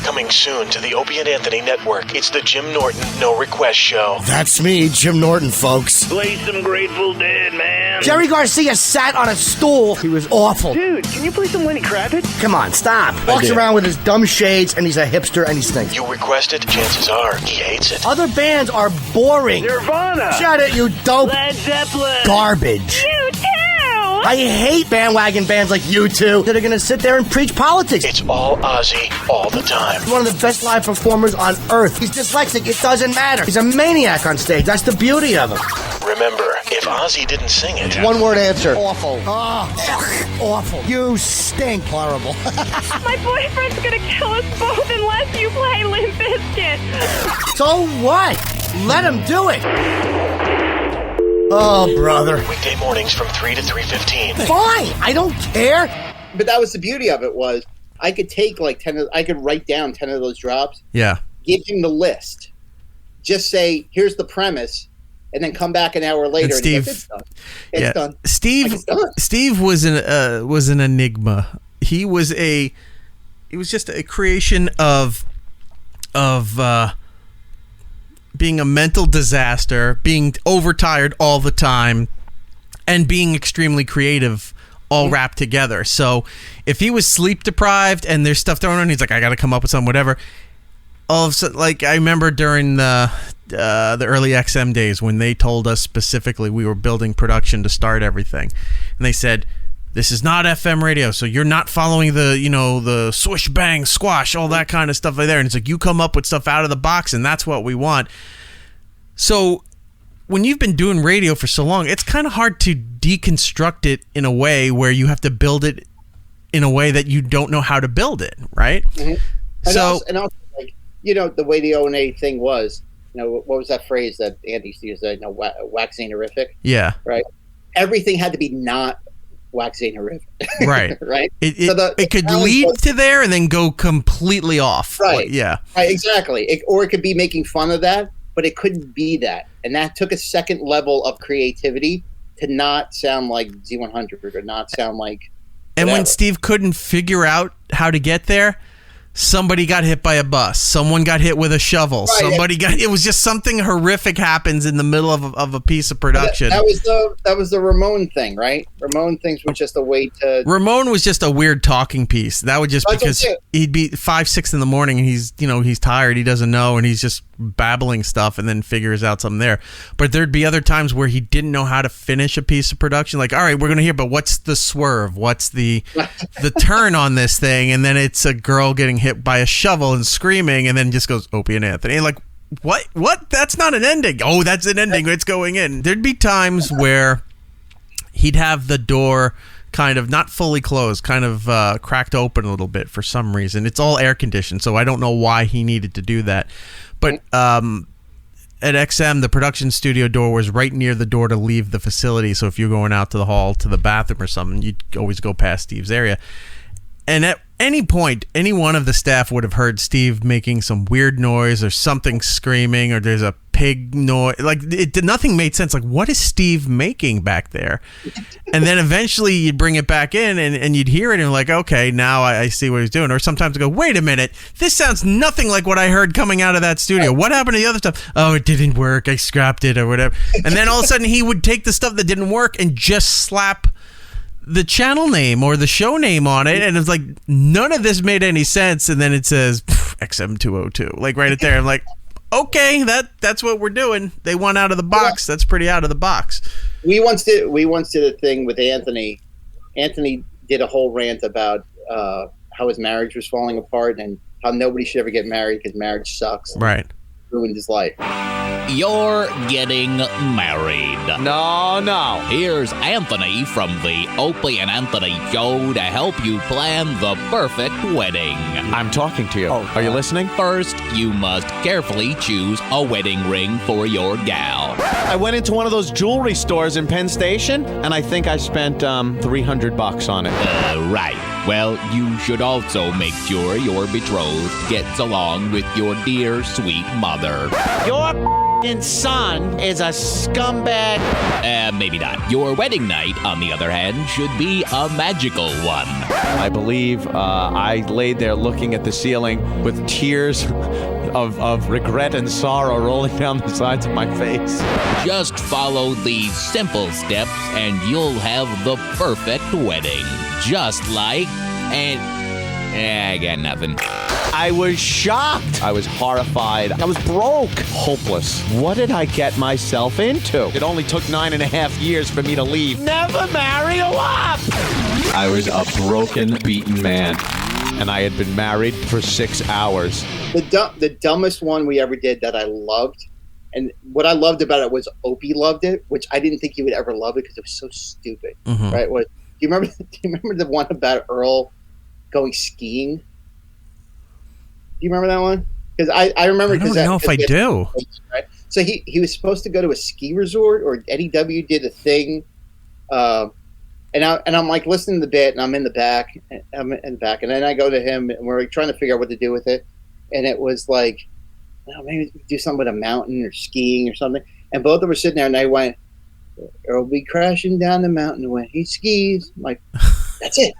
Coming soon to the Opie and Anthony Network, it's the Jim Norton No Request Show. That's me, Jim Norton, folks. Play some Grateful Dead, man. Jerry Garcia sat on a stool. He was awful. Dude, can you play some Lenny Kravitz? Come on, stop. Walks around with his dumb shades, and he's a hipster, and he stinks. You request it, chances are he hates it. Other bands are boring. Nirvana. Shut it, you dope. Led Zeppelin. Garbage. You too! I hate bandwagon bands like you two that are going to sit there and preach politics. It's all Ozzy all the time. He's one of the best live performers on earth. He's dyslexic. It doesn't matter. He's a maniac on stage. That's the beauty of him. Remember, if Ozzy didn't sing it... One word answer. Awful. Awful. You stink. Horrible. My boyfriend's gonna kill us both unless you play Limp Bizkit. So what? Let him do it. Oh, brother. Weekday mornings from 3 to 3:15. Fine. I don't care. But that was the beauty of it, was I could take like 10 I could write down 10 of those drops. Yeah. Give him the list. Just say, here's the premise, and then come back an hour later And Steve, and it's done. It's done. Steve was an enigma. He was just a creation of being a mental disaster, being overtired all the time, and being extremely creative all wrapped together. So if he was sleep deprived and there's stuff thrown on, he's like, I got to come up with something, whatever. All of a sudden, like I remember during the early XM days when they told us specifically we were building production to start everything, and they said, this is not FM radio, so you're not following the swish, bang, squash, all that kind of stuff right there. And it's like, you come up with stuff out of the box, and that's what we want. So when you've been doing radio for so long, it's kind of hard to deconstruct it in a way where you have to build it in a way that you don't know how to build it, right? Mm-hmm. And also, like, the way the O&A thing was, what was that phrase that Andy used to use, waxing horrific? Yeah. Right? Everything had to be not waxing horrific. Right. Right? It could lead to there and then go completely off. Right. Yeah. Right, exactly. Or it could be making fun of that, but it couldn't be that. And that took a second level of creativity to not sound like Z100 or not sound like And whatever. when Steve couldn't figure out how to get there, somebody got hit by a bus. Someone got hit with a shovel. Right. It was just something horrific happens in the middle of a piece of production. That was the Ramon thing, right? Ramon things were just a way to... Ramon was just a weird talking piece. That would just because he'd be 5, 6 in the morning and he's tired, he doesn't know, and he's just babbling stuff and then figures out something there. But there'd be other times where he didn't know how to finish a piece of production. Like, all right, we're gonna hear, but what's the swerve? What's the turn on this thing? And then it's a girl getting hit by a shovel and screaming, and then just goes Opie and Anthony. And like, what? That's not an ending. Oh, that's an ending. It's going in. There'd be times where he'd have the door kind of not fully closed, kind of cracked open a little bit for some reason. It's all air conditioned, so I don't know why he needed to do that. But at XM, the production studio door was right near the door to leave the facility. So if you're going out to the hall, to the bathroom or something, you'd always go past Steve's area. And at any point, any one of the staff would have heard Steve making some weird noise or something screaming, or there's a pig noise. Like, nothing made sense. Like, what is Steve making back there? And then eventually you'd bring it back in and you'd hear it and you're like, okay, now I see what he's doing. Or sometimes I go, wait a minute, this sounds nothing like what I heard coming out of that studio. What happened to the other stuff? Oh, it didn't work. I scrapped it or whatever. And then all of a sudden he would take the stuff that didn't work and just slap the channel name or the show name on it, and it's like, none of this made any sense. And then it says XM202, like right there. I'm like, okay, that's what we're doing. They want out of the box. That's pretty out of the box. We once did a thing with Anthony. Anthony did a whole rant about how his marriage was falling apart and how nobody should ever get married because marriage sucks. Right. Ruined his life. You're getting married. No. Here's Anthony from the Opie and Anthony Show to help you plan the perfect wedding. I'm talking to you. Are you listening? First, you must carefully choose a wedding ring for your gal. I went into one of those jewelry stores in Penn Station, and I think I spent $300 on it. Right. Well, you should also make sure your betrothed gets along with your dear, sweet mother. Your f***ing son is a scumbag. Maybe not. Your wedding night, on the other hand, should be a magical one. I believe I laid there looking at the ceiling with tears of regret and sorrow rolling down the sides of my face. Just follow these simple steps and you'll have the perfect wedding. Just like, I got nothing. I was shocked. I was horrified. I was broke. Hopeless. What did I get myself into? It only took 9.5 years for me to leave. Never marry a wop! I was a broken, beaten man. And I had been married for 6 hours. The dumbest one we ever did that I loved, and what I loved about it was Opie loved it, which I didn't think he would ever love it because it was so stupid. Mhm. Right? Do you remember the one about Earl going skiing? Do you remember that one? Because I remember. I don't know if I do. Right? So he was supposed to go to a ski resort, or Eddie W did a thing, and I'm like listening to the bit, and I'm in the back, and then I go to him, and we're like trying to figure out what to do with it, and it was like, maybe do something with a mountain or skiing or something, and both of us were sitting there, and they went, "Earl will be crashing down the mountain when he skis." I'm like, that's it.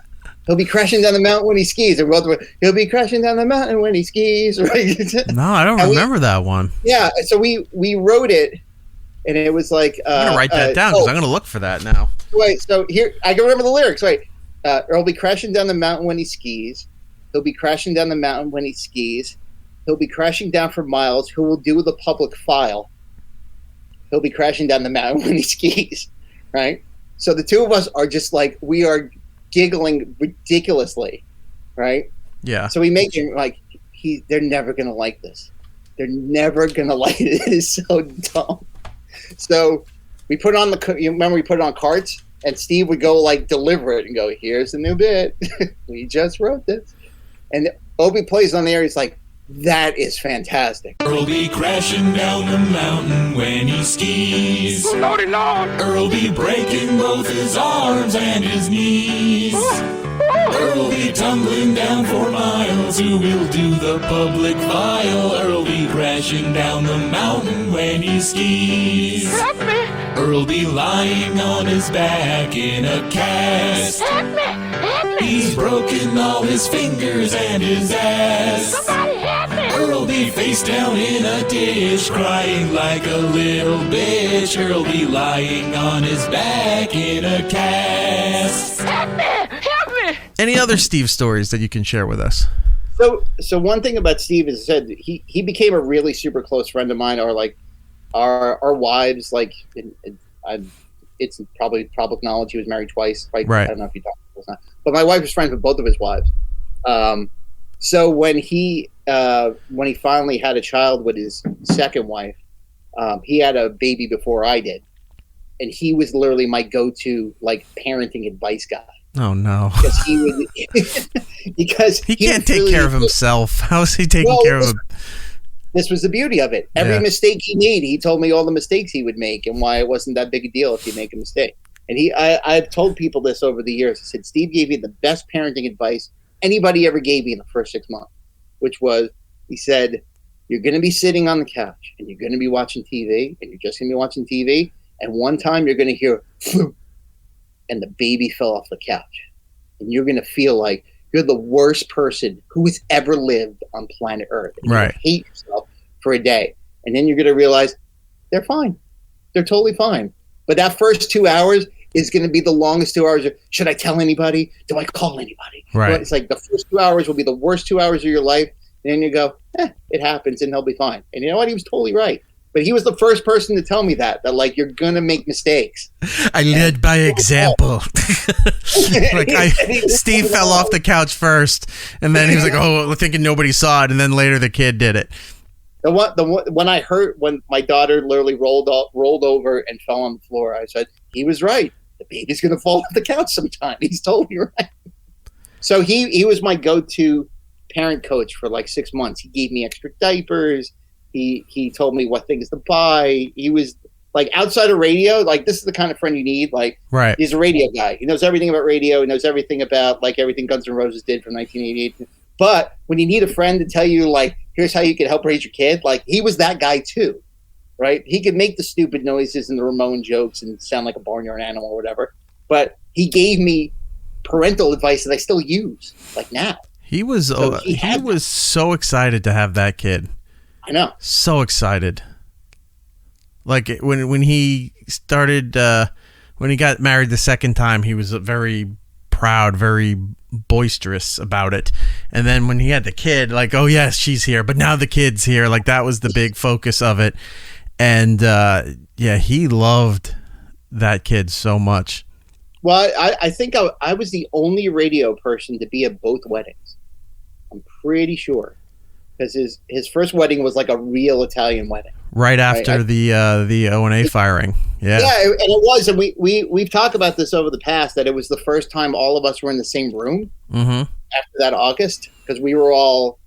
He'll be crashing down the mountain when he skis. And both were, he'll be crashing down the mountain when he skis. Right? No, I don't remember that one. Yeah, so we wrote it, and it was like... I'm going to write that down because I'm going to look for that now. Wait, so here, I can remember the lyrics. Wait, Earl will be crashing down the mountain when he skis. He'll be crashing down the mountain when he skis. He'll be crashing down for miles. Who will do the public file? He'll be crashing down the mountain when he skis. Right? So the two of us are just like, we are giggling ridiculously, right? Yeah. So we make him like, they're never gonna like this. They're never gonna like it. It is so dumb. So we put on you remember we put it on carts, and Steve would go like deliver it and go, "Here's the new bit. We just wrote this." And Opie plays on the air. He's like, "That is fantastic." Earl be crashing down the mountain when he skis. Lordy Lord. Earl be breaking both his arms and his knees. Earl be tumbling down for miles. Who will do the public file? Earl be crashing down the mountain when he skis. Help me. Earl be lying on his back in a cast. Help me. Help me. He's broken all his fingers and his ass. Somebody help me. Earl be face down in a dish, crying like a little bitch. Earl be lying on his back in a cast. Help me! Help me! Any other Steve stories that you can share with us? So one thing about Steve is said he became a really super close friend of mine. Or like our wives, like it's probably public knowledge he was married twice. Right? I don't know if you talked about this, but my wife was friends with both of his wives. So when he finally had a child with his second wife, he had a baby before I did, and he was literally my go-to like parenting advice guy. Oh no! Because he can't take care of himself. How is he taking care of him? This was the beauty of it. Every mistake he made, he told me all the mistakes he would make and why it wasn't that big a deal if you make a mistake. And I've told people this over the years. I said, Steve gave me the best parenting advice anybody ever gave me in the first 6 months, which was, he said, you're going to be sitting on the couch and you're going to be watching TV, and you're just going to be watching TV, and one time you're going to hear floop, and the baby fell off the couch, and you're going to feel like you're the worst person who has ever lived on planet Earth. And right. You're going to hate yourself for a day, and then you're going to realize they're fine. They're totally fine. But that first 2 hours is going to be the longest 2 hours. Should I tell anybody? Do I call anybody? Right. It's like the first 2 hours will be the worst 2 hours of your life. And then you go, it happens and they'll be fine. And you know what? He was totally right. But he was the first person to tell me that like, you're going to make mistakes. I led by example. Steve fell off the couch first, and then he was like, oh, thinking nobody saw it. And then later the kid did it. When I heard, when my daughter literally rolled over and fell on the floor, I said, he was right. The baby's going to fall off the couch sometime. He's totally right. So he was my go-to parent coach for like 6 months. He gave me extra diapers. He told me what things to buy. He was like outside of radio, like this is the kind of friend you need. Like, right. He's a radio guy. He knows everything about radio. He knows everything about like everything Guns N' Roses did from 1988. But when you need a friend to tell you like, here's how you can help raise your kid, like he was that guy too, right? He could make the stupid noises and the Ramon jokes and sound like a barnyard animal or whatever. But he gave me parental advice that I still use like now. He was so excited to have that kid. I know. So excited. Like when he started, when he got married the second time, he was very proud, very boisterous about it. And then when he had the kid, like, oh yes, she's here, but now the kid's here. Like that was the big focus of it. And yeah, he loved that kid so much. Well, I think I was the only radio person to be at both weddings. I'm pretty sure. Because his first wedding was like a real Italian wedding. Right after the O&A firing. Yeah. Yeah, and it was. And we've talked about this over the past, that it was the first time all of us were in the same room after that August, because we were all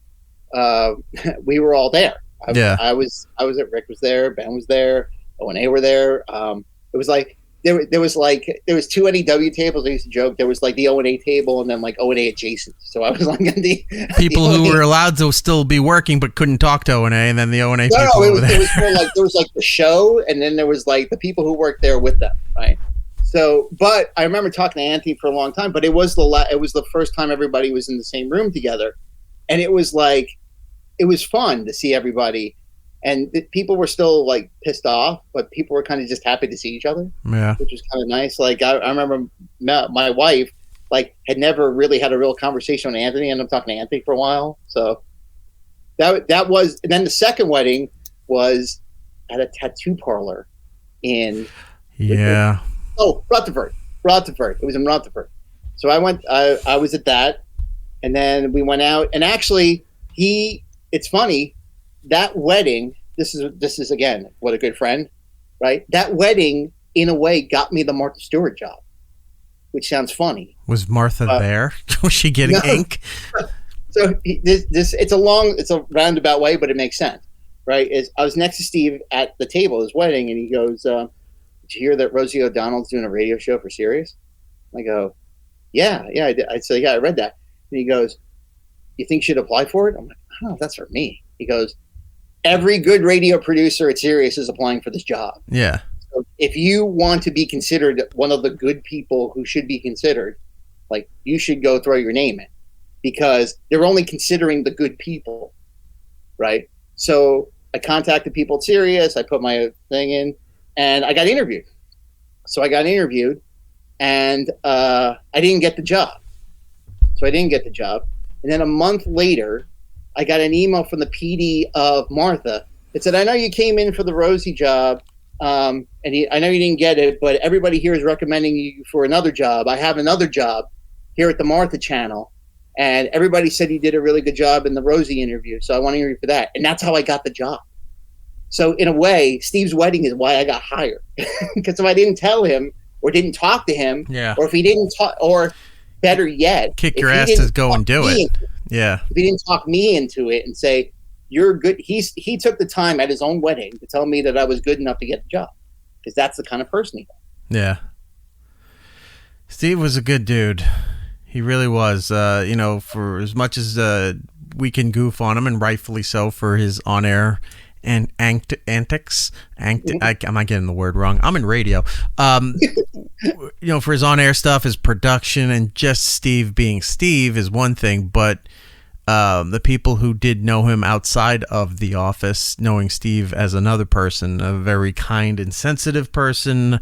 there. I was at Rick was there, Ben was there, O&A were there. It was like there was two NEW tables. I used to joke there was like the O&A table and then like O&A adjacent. So I was like the people who were allowed to still be working but couldn't talk to O&A, and then the O&A people. No, it was more like there was like the show, and then there was like the people who worked there with them, right? So, but I remember talking to Anthony for a long time. But it was the first time everybody was in the same room together, and it was fun to see everybody. And people were still like pissed off, but people were kind of just happy to see each other, which was kind of nice. Like I remember my wife like had never really had a real conversation with Anthony, and I'm talking to Anthony for a while. So that was. And then the second wedding was at a tattoo parlor in Rutherford. It was in Rutherford. So I went. I was at that, and then we went out. And actually, it's funny. That wedding, this is again, what a good friend, right? That wedding, in a way, got me the Martha Stewart job, which sounds funny. Was Martha there? Was she getting ink? So it's a roundabout way, but it makes sense, right? I was next to Steve at the table at his wedding, and he goes, "Did you hear that Rosie O'Donnell's doing a radio show for Sirius?" I go, "Yeah, I did." I said, "Yeah, I read that." And he goes, "You think she'd apply for it?" I'm like, "I don't know if that's for me." He goes, "Every good radio producer at Sirius is applying for this job. Yeah. So if you want to be considered one of the good people who should be considered, like you should go throw your name in, because they're only considering the good people, right?" So I contacted people at Sirius. I put my thing in, and I got interviewed. So I got interviewed, and I didn't get the job. And then a month later, I got an email from the PD of Martha that said, "I know you came in for the Rosie job, and I know you didn't get it, but everybody here is recommending you for another job. I have another job here at the Martha channel, and everybody said you did a really good job in the Rosie interview, so I want to interview for that." And that's how I got the job. So in a way, Steve's wedding is why I got hired. Because if I didn't tell him or didn't talk to him, or if he didn't talk, or better yet, kick your ass to go and do it. Yeah. If he didn't talk me into it and say, "You're good," he took the time at his own wedding to tell me that I was good enough to get the job, because that's the kind of person he was. Yeah. Steve was a good dude. He really was. For as much as we can goof on him, and rightfully so, for his on-air and antics. I'm not getting the word wrong. I'm in radio. For his on-air stuff, his production, and just Steve being Steve is one thing, but the people who did know him outside of the office, knowing Steve as another person, a very kind and sensitive person,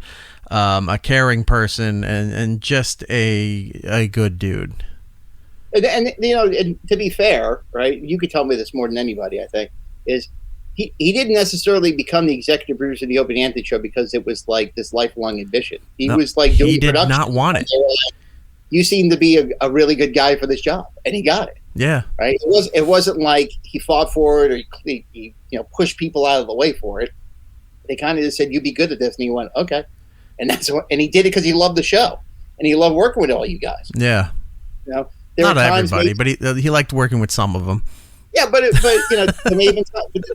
a caring person, and just a good dude. And to be fair, right, you could tell me this more than anybody, I think, is he didn't necessarily become the executive producer of the Opie and Anthony show because it was like this lifelong ambition. He was like doing production. He did not want it. Like, "You seem to be a really good guy for this job," and he got it. Yeah, right. It wasn't like he fought for it or he pushed people out of the way for it. They kind of just said, "You be good at this," and he went, "Okay," and and he did it because he loved the show and he loved working with all you guys. Yeah, there not everybody, but he liked working with some of them. Yeah, but there may have been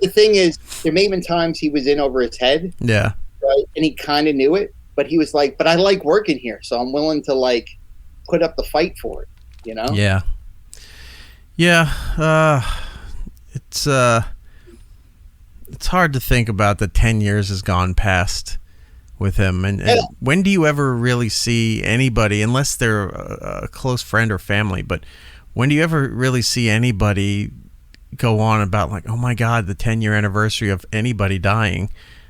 the thing is, there may have been times he was in over his head. Yeah. right? And he kind of knew it, but he was like, "But I like working here, so I'm willing to like put up the fight for it." You know? Yeah. It's hard to think about that 10 years has gone past with him. And when do you ever really see anybody, unless they're a close friend or family, but when do you ever really see anybody go on about like, oh my God, the 10-year anniversary of anybody dying?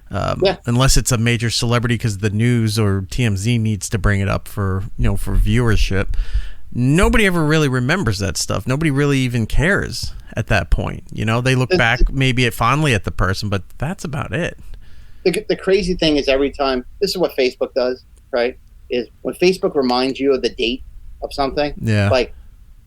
Unless it's a major celebrity because the news or TMZ needs to bring it up for viewership. Nobody ever really remembers that stuff. Nobody really even cares at that point. They look back maybe fondly at the person, but that's about it. The crazy thing is every time, this is what Facebook does, right? Is when Facebook reminds you of the date of something, like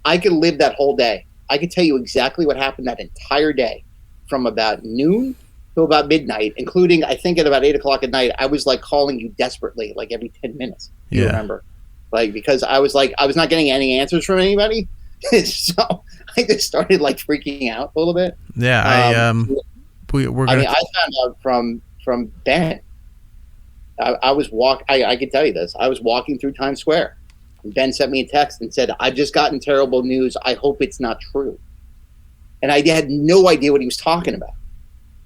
I could live that whole day. I could tell you exactly what happened that entire day from about noon to about midnight, including I think at about 8 o'clock at night, I was like calling you desperately, like every 10 minutes. You remember? Like, because I was not getting any answers from anybody. So I just started like freaking out a little bit. Yeah. I found out from Ben. I can tell you this. I was walking through Times Square and Ben sent me a text and said, "I've just gotten terrible news. I hope it's not true." And I had no idea what he was talking about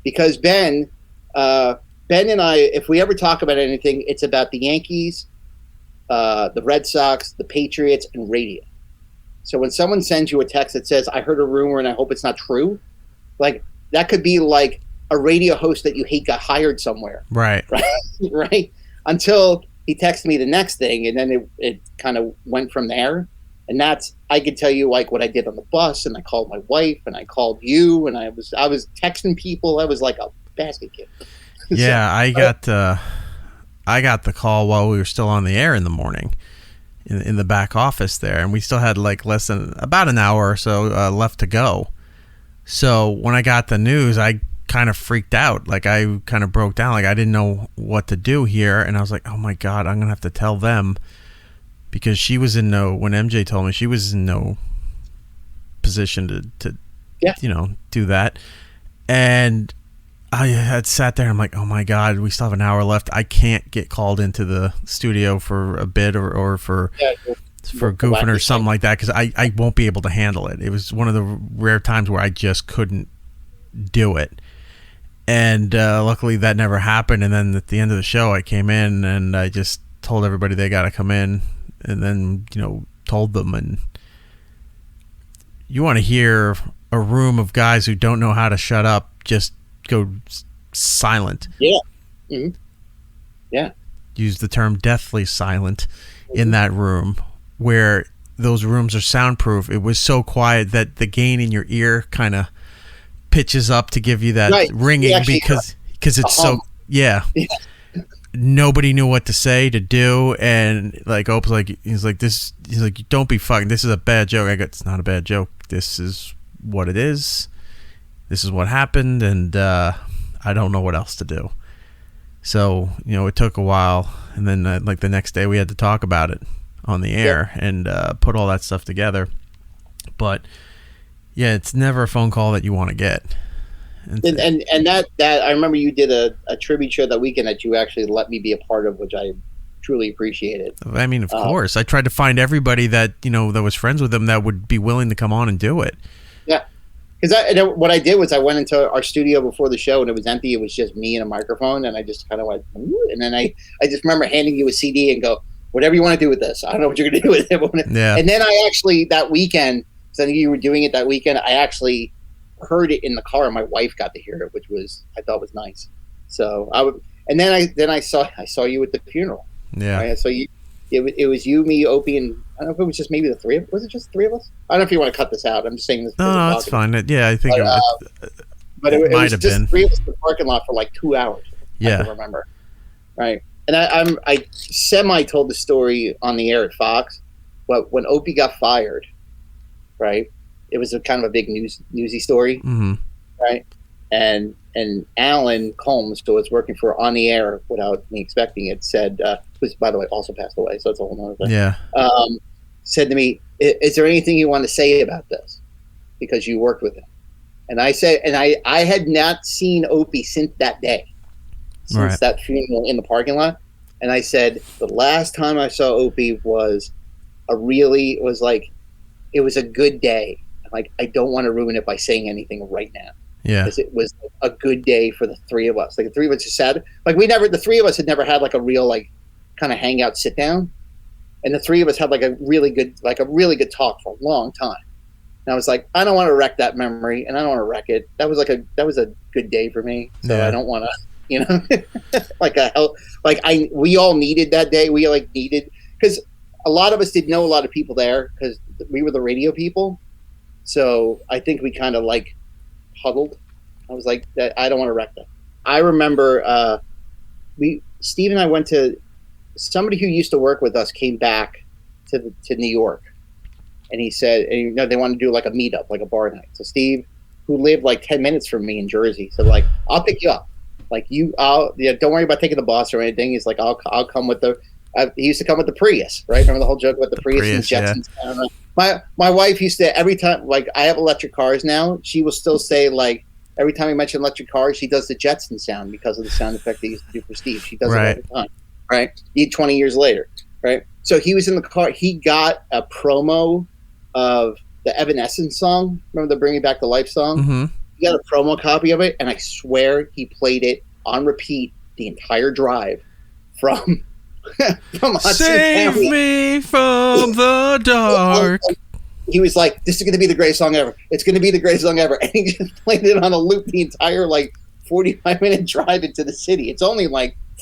because Ben and I, if we ever talk about anything, it's about the Yankees, the Red Sox, the Patriots, and radio. So when someone sends you a text that says, "I heard a rumor and I hope it's not true," like that could be like a radio host that you hate got hired somewhere. Right. Right. Until he texted me the next thing, and then it kind of went from there. And I could tell you like what I did on the bus, and I called my wife, and I called you, and I was texting people. I was like a basket kid. Yeah, I got the call while we were still on the air in the morning, in the back office there, and we still had like less than about an hour or so left to go. So when I got the news, I kind of freaked out. Like I kind of broke down. Like I didn't know what to do here, and I was like, "Oh my God, I'm gonna have to tell them," because she was when MJ told me, she was in no position to do that, and I had sat there. I'm like, "Oh my God, we still have an hour left. I can't get called into the studio for a bit or for goofing or something like that because I won't be able to handle it." It was one of the rare times where I just couldn't do it. And luckily that never happened. And then at the end of the show, I came in and I just told everybody they got to come in, and then told them. And you want to hear a room of guys who don't know how to shut up just go silent. Yeah. Mm-hmm. Yeah. Use the term deathly silent in that room, where those rooms are soundproof. It was so quiet that the gain in your ear kind of pitches up to give you that ringing because it's so nobody knew what to say to do, and like Ope's like he's like don't be fucking, this is a bad joke. I go, it's not a bad joke, this is what it is, this is what happened, and I don't know what else to do. So it took a while, and then like the next day we had to talk about it on the air and put all that stuff together. But yeah, it's never a phone call that you want to get. And that I remember you did a tribute show that weekend that you actually let me be a part of, which I truly appreciated. I mean, of course. I tried to find everybody that that was friends with them that would be willing to come on and do it. Yeah. Because what I did was I went into our studio before the show and it was empty. It was just me and a microphone, and I just kind of went, ooh, and then I just remember handing you a CD and go, whatever you want to do with this. I don't know what you're going to do with it. Yeah. And then I actually, that weekend, because I think you were doing it that weekend, I actually heard it in the car, and my wife got to hear it, which I thought was nice. So and then I saw you at the funeral. Yeah. Right? So it was you, me, Opie, and I don't know if it was just maybe the three of us. Was it just the three of us? I don't know if you want to cut this out. I'm just saying this. No, that's fine. Yeah, I think but it might was have just been. three of us in the parking lot for like 2 hours. Yeah. I can remember. Right. And I semi told the story on the air at Fox, but when Opie got fired, right, it was a kind of a big newsy story, right? And Alan Combs, who was working for On the Air without me expecting it, said, who's by the way also passed away, so it's a whole other thing. Yeah. Said to me, "Is there anything you want to say about this? Because you worked with him." And I said, and I had not seen Opie since that day. since that funeral in the parking lot. And I said, the last time I saw Opie was it was a good day. Like, I don't want to ruin it by saying anything right now. Yeah. Because it was a good day for the three of us. Like, the three of us just sat, like, the three of us had never had like a real, like, kind of hangout sit down. And the three of us had like a really good talk for a long time. And I was like, I don't want to wreck that memory, and I don't want to wreck it. That was a good day for me. So I don't want to, we all needed that day. We needed, because a lot of us didn't know a lot of people there because we were the radio people. So I think we kind of like huddled. I was like, I don't want to wreck that. I remember Steve and I went to, somebody who used to work with us came back to New York, and he said, they wanted to do like a meetup, like a bar night. So Steve, who lived like 10 minutes from me in Jersey, said like, I'll pick you up. Like don't worry about taking the bus or anything. He's like, I'll come with he used to come with the Prius, right? Remember the whole joke about the Prius and Jetsons? Yeah. My wife used to, every time, like, I have electric cars now, she will still say, like, every time we mention electric cars, she does the Jetson sound because of the sound effect they used to do for Steve. She does it all the time, right? 20 years later, right? So he was in the car. He got a promo of the Evanescence song. Remember the Bringing Back the Life song? Mm-hmm. He got a promo copy of it, and I swear he played it on repeat the entire drive from Save me from the dark. He was like, this is going to be the greatest song ever. It's going to be the greatest song ever. And he just played it on a loop the entire, 45-minute drive into the city. It's only,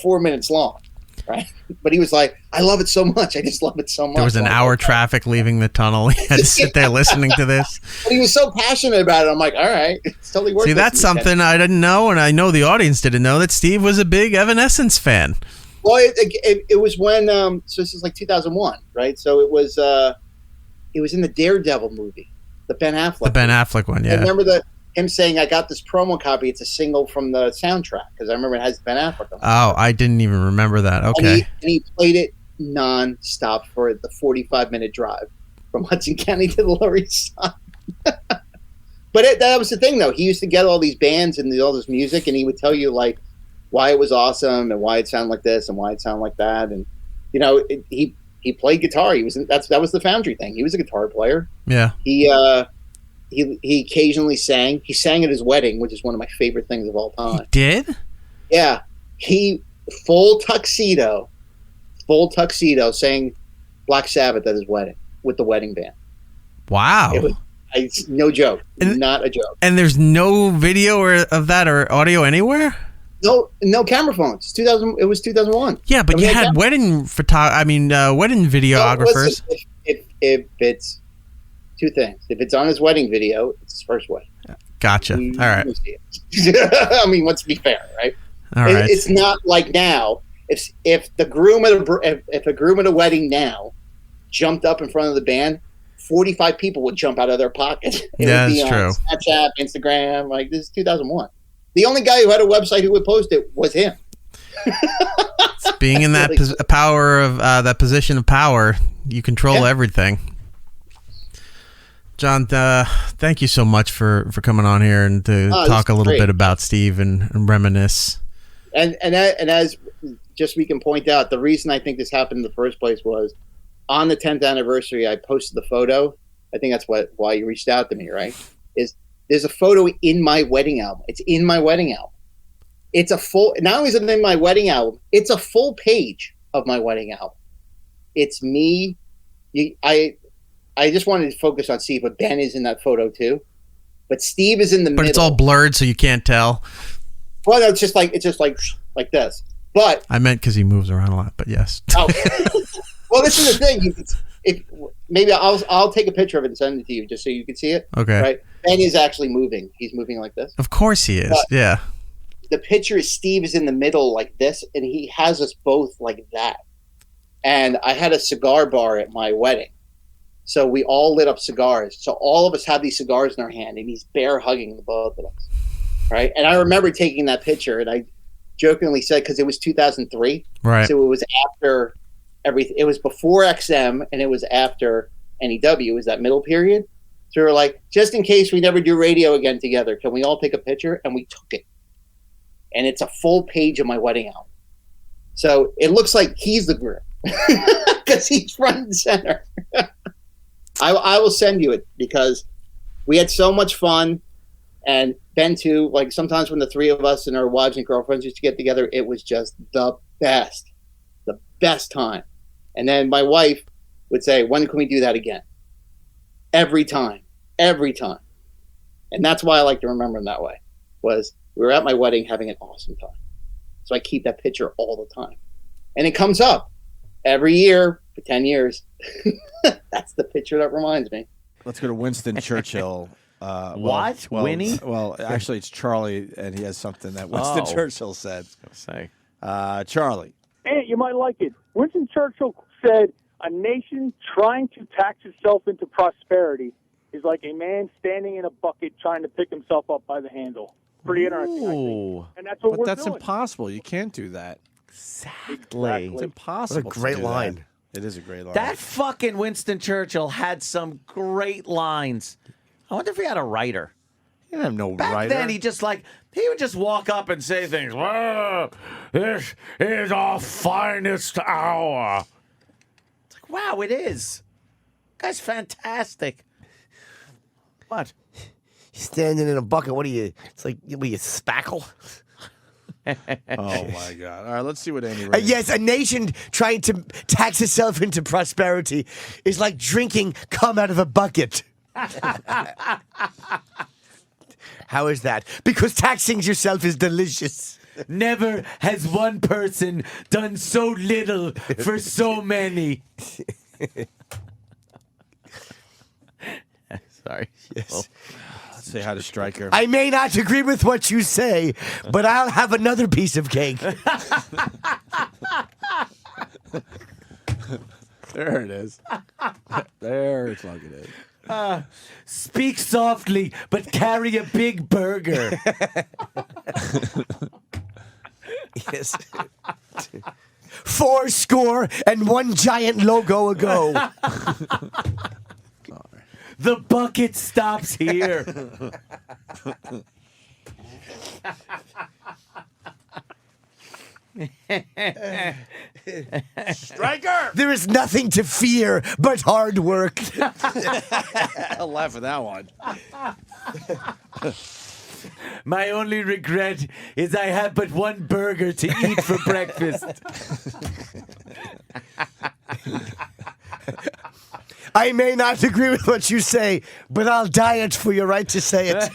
4 minutes long, right? But he was like, I love it so much. I just love it so much. There was an hour traffic leaving the tunnel. He had to sit there listening to this. But he was so passionate about it. I'm like, all right, it's totally worth it. See, that's something I didn't know, and I know the audience didn't know, that Steve was a big Evanescence fan. Well, it was when so this is 2001, right? So it was in the Daredevil movie, the Ben Affleck. The Ben Affleck one, yeah. I remember him saying, "I got this promo copy. It's a single from the soundtrack," because I remember it has Ben Affleck on it. Oh, I didn't even remember that. Okay. And he played it non-stop for the 45-minute drive from Hudson County to the Lower East Side. But that was the thing, though. He used to get all these bands and all this music, and he would tell you why it was awesome and why it sounded like this and why it sounded like that. And he played guitar. That was the Foundry thing. He was a guitar player. Yeah. He occasionally sang. He sang at his wedding, which is one of my favorite things of all time. He did? Yeah. He full tuxedo sang Black Sabbath at his wedding with the wedding band. Wow. It was no joke. Not a joke. And there's no video of that or audio anywhere? No camera phones. It was 2001. Yeah, but you had wedding videographers. No, if it's two things. If it's on his wedding video, it's his first wedding. Gotcha. All right. I mean, let's be fair, right? All right. It's not like now. If a groom at a wedding now jumped up in front of the band, 45 people would jump out of their pockets. Yeah, that's true. Snapchat, Instagram, this is 2001. The only guy who had a website who would post it was him. Being in that that position of power, you control everything. John, thank you so much for coming on here and to talk a little bit about Steve and reminisce. And as just we can point out, the reason I think this happened in the first place was on the 10th anniversary, I posted the photo. I think that's why you reached out to me, right? There's a photo in my wedding album. It's in my wedding album. It's not only is it in my wedding album, it's a full page of my wedding album. It's me. I just wanted to focus on Steve, but Ben is in that photo too. But Steve is in the middle. But it's all blurred, so you can't tell. Well, no, it's just like this. But I meant because he moves around a lot. But yes. Oh. Well, this is the thing. Maybe I'll take a picture of it and send it to you just so you can see it. Okay. Right. Ben is actually moving. He's moving like this. Of course he is. But yeah. The picture is Steve is in the middle like this, and he has us both like that. And I had a cigar bar at my wedding. So we all lit up cigars. So all of us have these cigars in our hand, and he's bear hugging the both of us. Right. And I remember taking that picture, and I jokingly said, because it was 2003. Right. So it was after everything. It was before XM, and it was after NEW. It was that middle period. So we were like, just in case we never do radio again together, can we all take a picture? And we took it. and it's a full page of my wedding album. So it looks like he's the groom because he's front and center. I will send you it because we had so much fun. And Ben too, like sometimes when the three of us and our wives and girlfriends used to get together, it was just the best time. And then my wife would say, when can we do that again? Every time. And that's why I like to remember him that way, was we were at my wedding having an awesome time. So I keep that picture all the time. And it comes up every year for 10 years. That's the picture that reminds me. Let's go to Winston Churchill. What? Winnie? Well, actually, it's Charlie, and he has something that Winston Churchill said. Say, Charlie. Hey, you might like it. Winston Churchill said, "A nation trying to tax itself into prosperity is like a man standing in a bucket trying to pick himself up by the handle." Pretty interesting, I think. And that's what we're that's doing. impossible. You can't do that. Exactly. It's impossible. What a great to do line. That. It is a great line. That fucking Winston Churchill had some great lines. I wonder if he had a writer. He didn't have no Back writer. then, he would just walk up and say things. Well, this is our finest hour. It's like, wow, it is. Guy's fantastic. What? Standing in a bucket. What are you? It's like, what are you, spackle? Oh, my God. All right, let's see what Amy Yes, a nation trying to tax itself into prosperity is like drinking cum out of a bucket. How is that? Because taxing yourself is delicious. Never has one person done so little for so many. Sorry. Yes. Let's say hi to Stryker. I may not agree with what you say, but I'll have another piece of cake. There it is. There it's like it is. Speak softly, but carry a big burger. Yes. 4 and 1 giant logo ago. The bucket stops here. Stryker! There is nothing to fear but hard work. I'll laugh at that one. My only regret is I have but one burger to eat for breakfast. I may not agree with what you say, but I'll diet for your right to say it.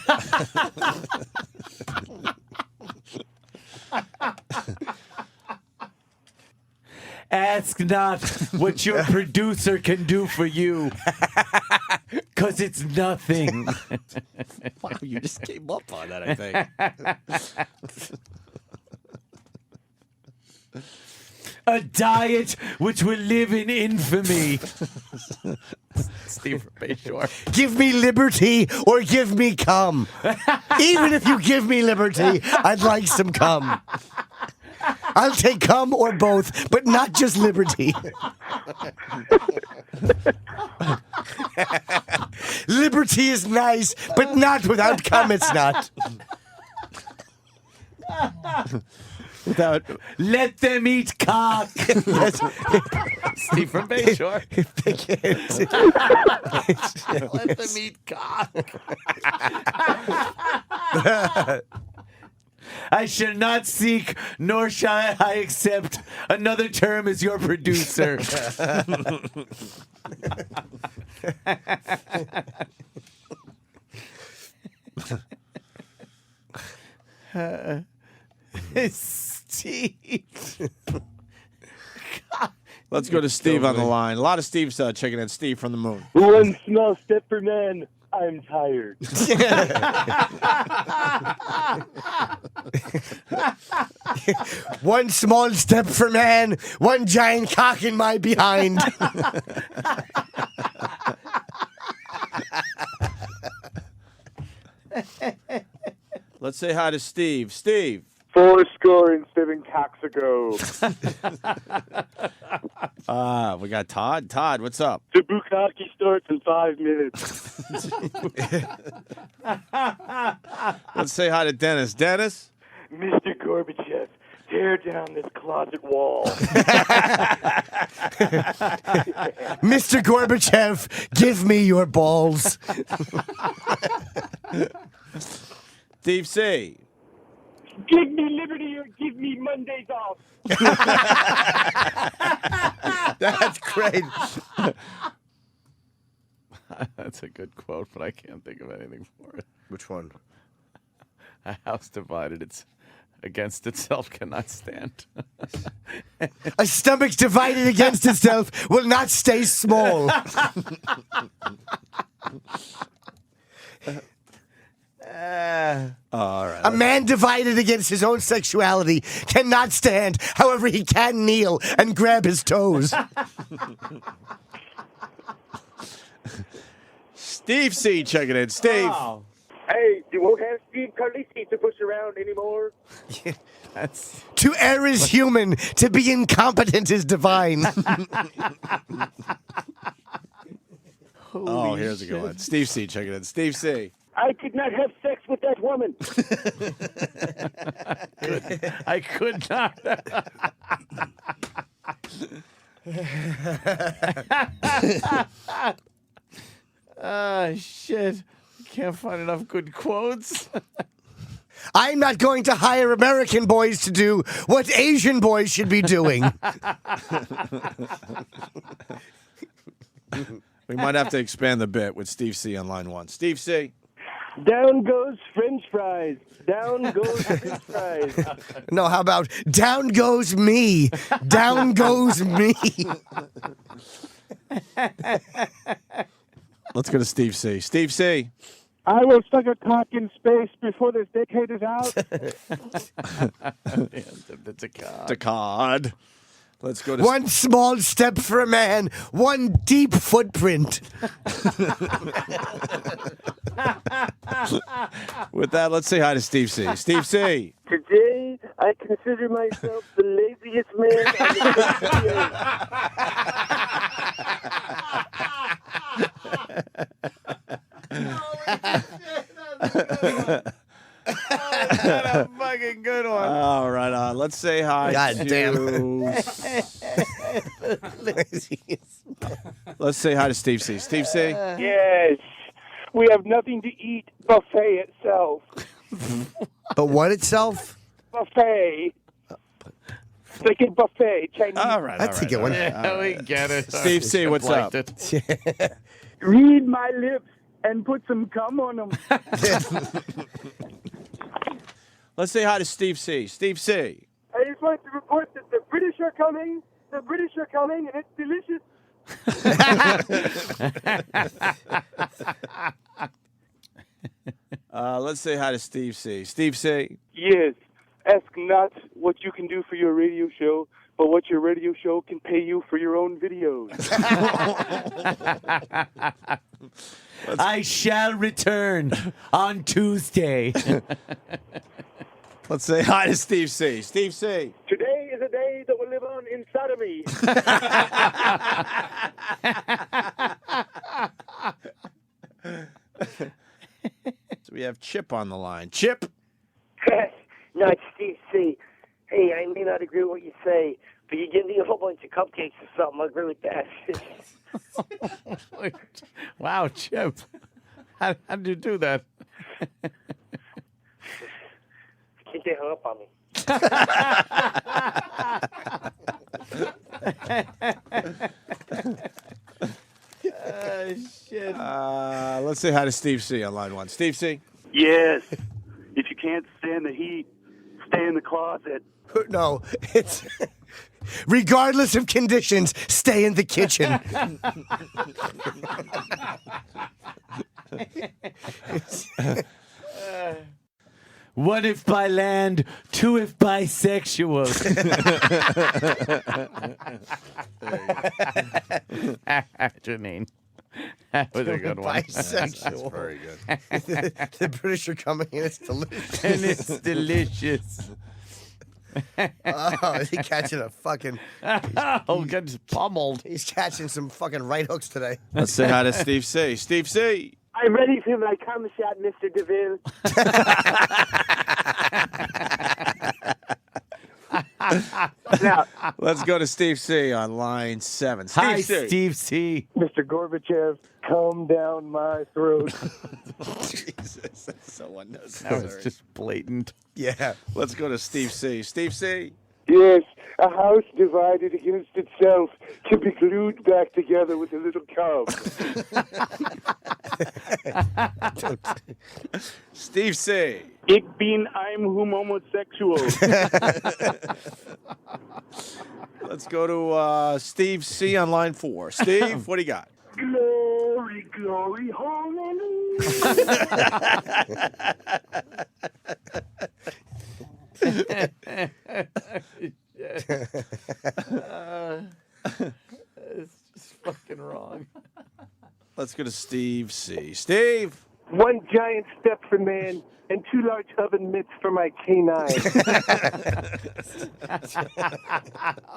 Ask not what your producer can do for you, because it's nothing. Wow, you just came up on that, I think. A diet which will live in infamy. Steve from Bayshore. Give me liberty or give me cum. Even if you give me liberty, I'd like some cum. I'll take cum or both, but not just liberty. Liberty is nice, but not without cum, it's not. Let them eat cock. Steve from Bayshore. Let them eat cock. I shall not seek, nor shall I accept another term as your producer. Steve. Let's go to Steve on the line. A lot of Steve's checking in. Steve from the moon. One small step for man. I'm tired. One small step for man, one giant cock in my behind. Let's say hi to Steve. Steve. 4-7 cocks ago. We got Todd. Todd, what's up? The bukkake starts in 5 minutes. Let's say hi to Dennis. Dennis. Mr. Gorbachev, tear down this closet wall. Mr. Gorbachev, give me your balls. Steve C. Give me liberty or give me Mondays off. That's great. That's a good quote, but I can't think of anything for it. Which one? A house divided against itself cannot stand. A stomach divided against itself will not stay small. All right. A man divided against his own sexuality cannot stand. However, he can kneel and grab his toes. Steve C. checking in. Steve. Oh. Hey, you won't have Steve Carlesi to push around anymore. To err is human. To be incompetent is divine. Oh, here's a good one. Steve C. checking in. Steve C. I could not have sex with that woman. I could not. Shit. Can't find enough good quotes. I'm not going to hire American boys to do what Asian boys should be doing. We might have to expand the bit with Steve C. on line 1. Steve C. Down goes French fries. Down goes French fries. No, how about down goes me? Down goes me. Let's go to Steve C. Steve C. I will suck a cock in space before this decade is out. It's a cod. Let's go to One small step for a man, one deep footprint. With that, let's say hi to Steve C. Steve C. Today, I consider myself the laziest man on the earth. A fucking good one. All right, on. Let's say hi God damn. Let's say hi to Steve C. Steve C. Yes. We have nothing to eat. Buffet itself. But what itself? Buffet. Like a buffet, Chinese. All right. That's a good one. Yeah, we get it. Steve C., what's up? Read my lips and put some cum on them. Let's say hi to Steve C. Steve C. I just want to report that the British are coming. The British are coming, and it's delicious. Let's say hi to Steve C. Steve C. Yes. Ask not what you can do for your radio show, but what your radio show can pay you for your own videos. I shall return on Tuesday. Let's say hi to Steve C. Steve C. Today is a day that will live on in sodomy. So we have Chip on the line. Chip. No, it's Steve C. Hey, I may not agree with what you say, but you give me a whole bunch of cupcakes or something, I'll agree with that. Wow, Chip. How did you do that? I think they hung up on me. Shit. Let's say hi to Steve C. on line 1. Steve C. Yes. If you can't stand the heat, stay in the closet. No, it's regardless of conditions, stay in the kitchen. One if by land, two if bisexual. Janine. That was a good one. Bisexual. That's very good. The British are coming and it's delicious. And it's delicious. Oh, is he catching a fucking... Oh, gets pummeled. He's catching some fucking right hooks today. Let's say hi to Steve C. Steve C. I'm ready for my cum shot, Mr. DeVille. Let's go to Steve C on line 7. Hi, Steve C. Steve C. Mr. Gorbachev, come down my throat. Jesus, that's so unnecessary. That was just blatant. Yeah. Let's go to Steve C. Steve C. Yes, a house divided against itself can be glued back together with a little cub. Steve C. Ich bin ein homosexual. Let's go to Steve C on line 4. Steve, what do you got? Glory, glory, hallelujah. It's just fucking wrong. Let's go to Steve C. Steve. One giant step for man and 2 large oven mitts for my canine.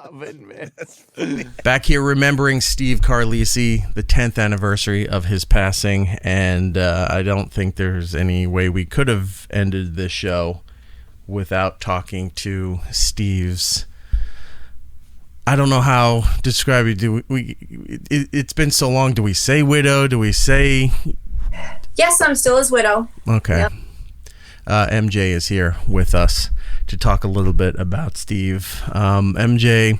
Oven mitts. Back here remembering Steve Carlesi, the 10th anniversary of his passing, and I don't think there's any way we could have ended this show without talking to Steve's. I don't know how to describe it. It's been so long. Do we say widow? Do we say... Yes, I'm still his widow. Okay. Yep. MJ is here with us to talk a little bit about Steve. MJ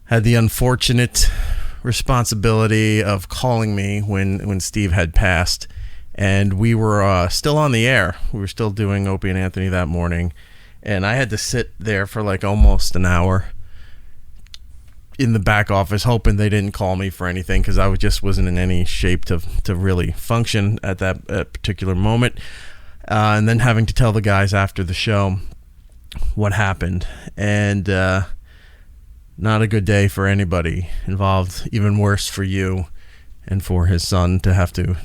had the unfortunate responsibility of calling me when Steve had passed, and we were still on the air. We were still doing Opie and Anthony that morning, and I had to sit there for like almost an hour in the back office hoping they didn't call me for anything, because I just wasn't in any shape to really function at that particular moment. And then having to tell the guys after the show what happened, and not a good day for anybody involved. Even worse for you and for his son to have to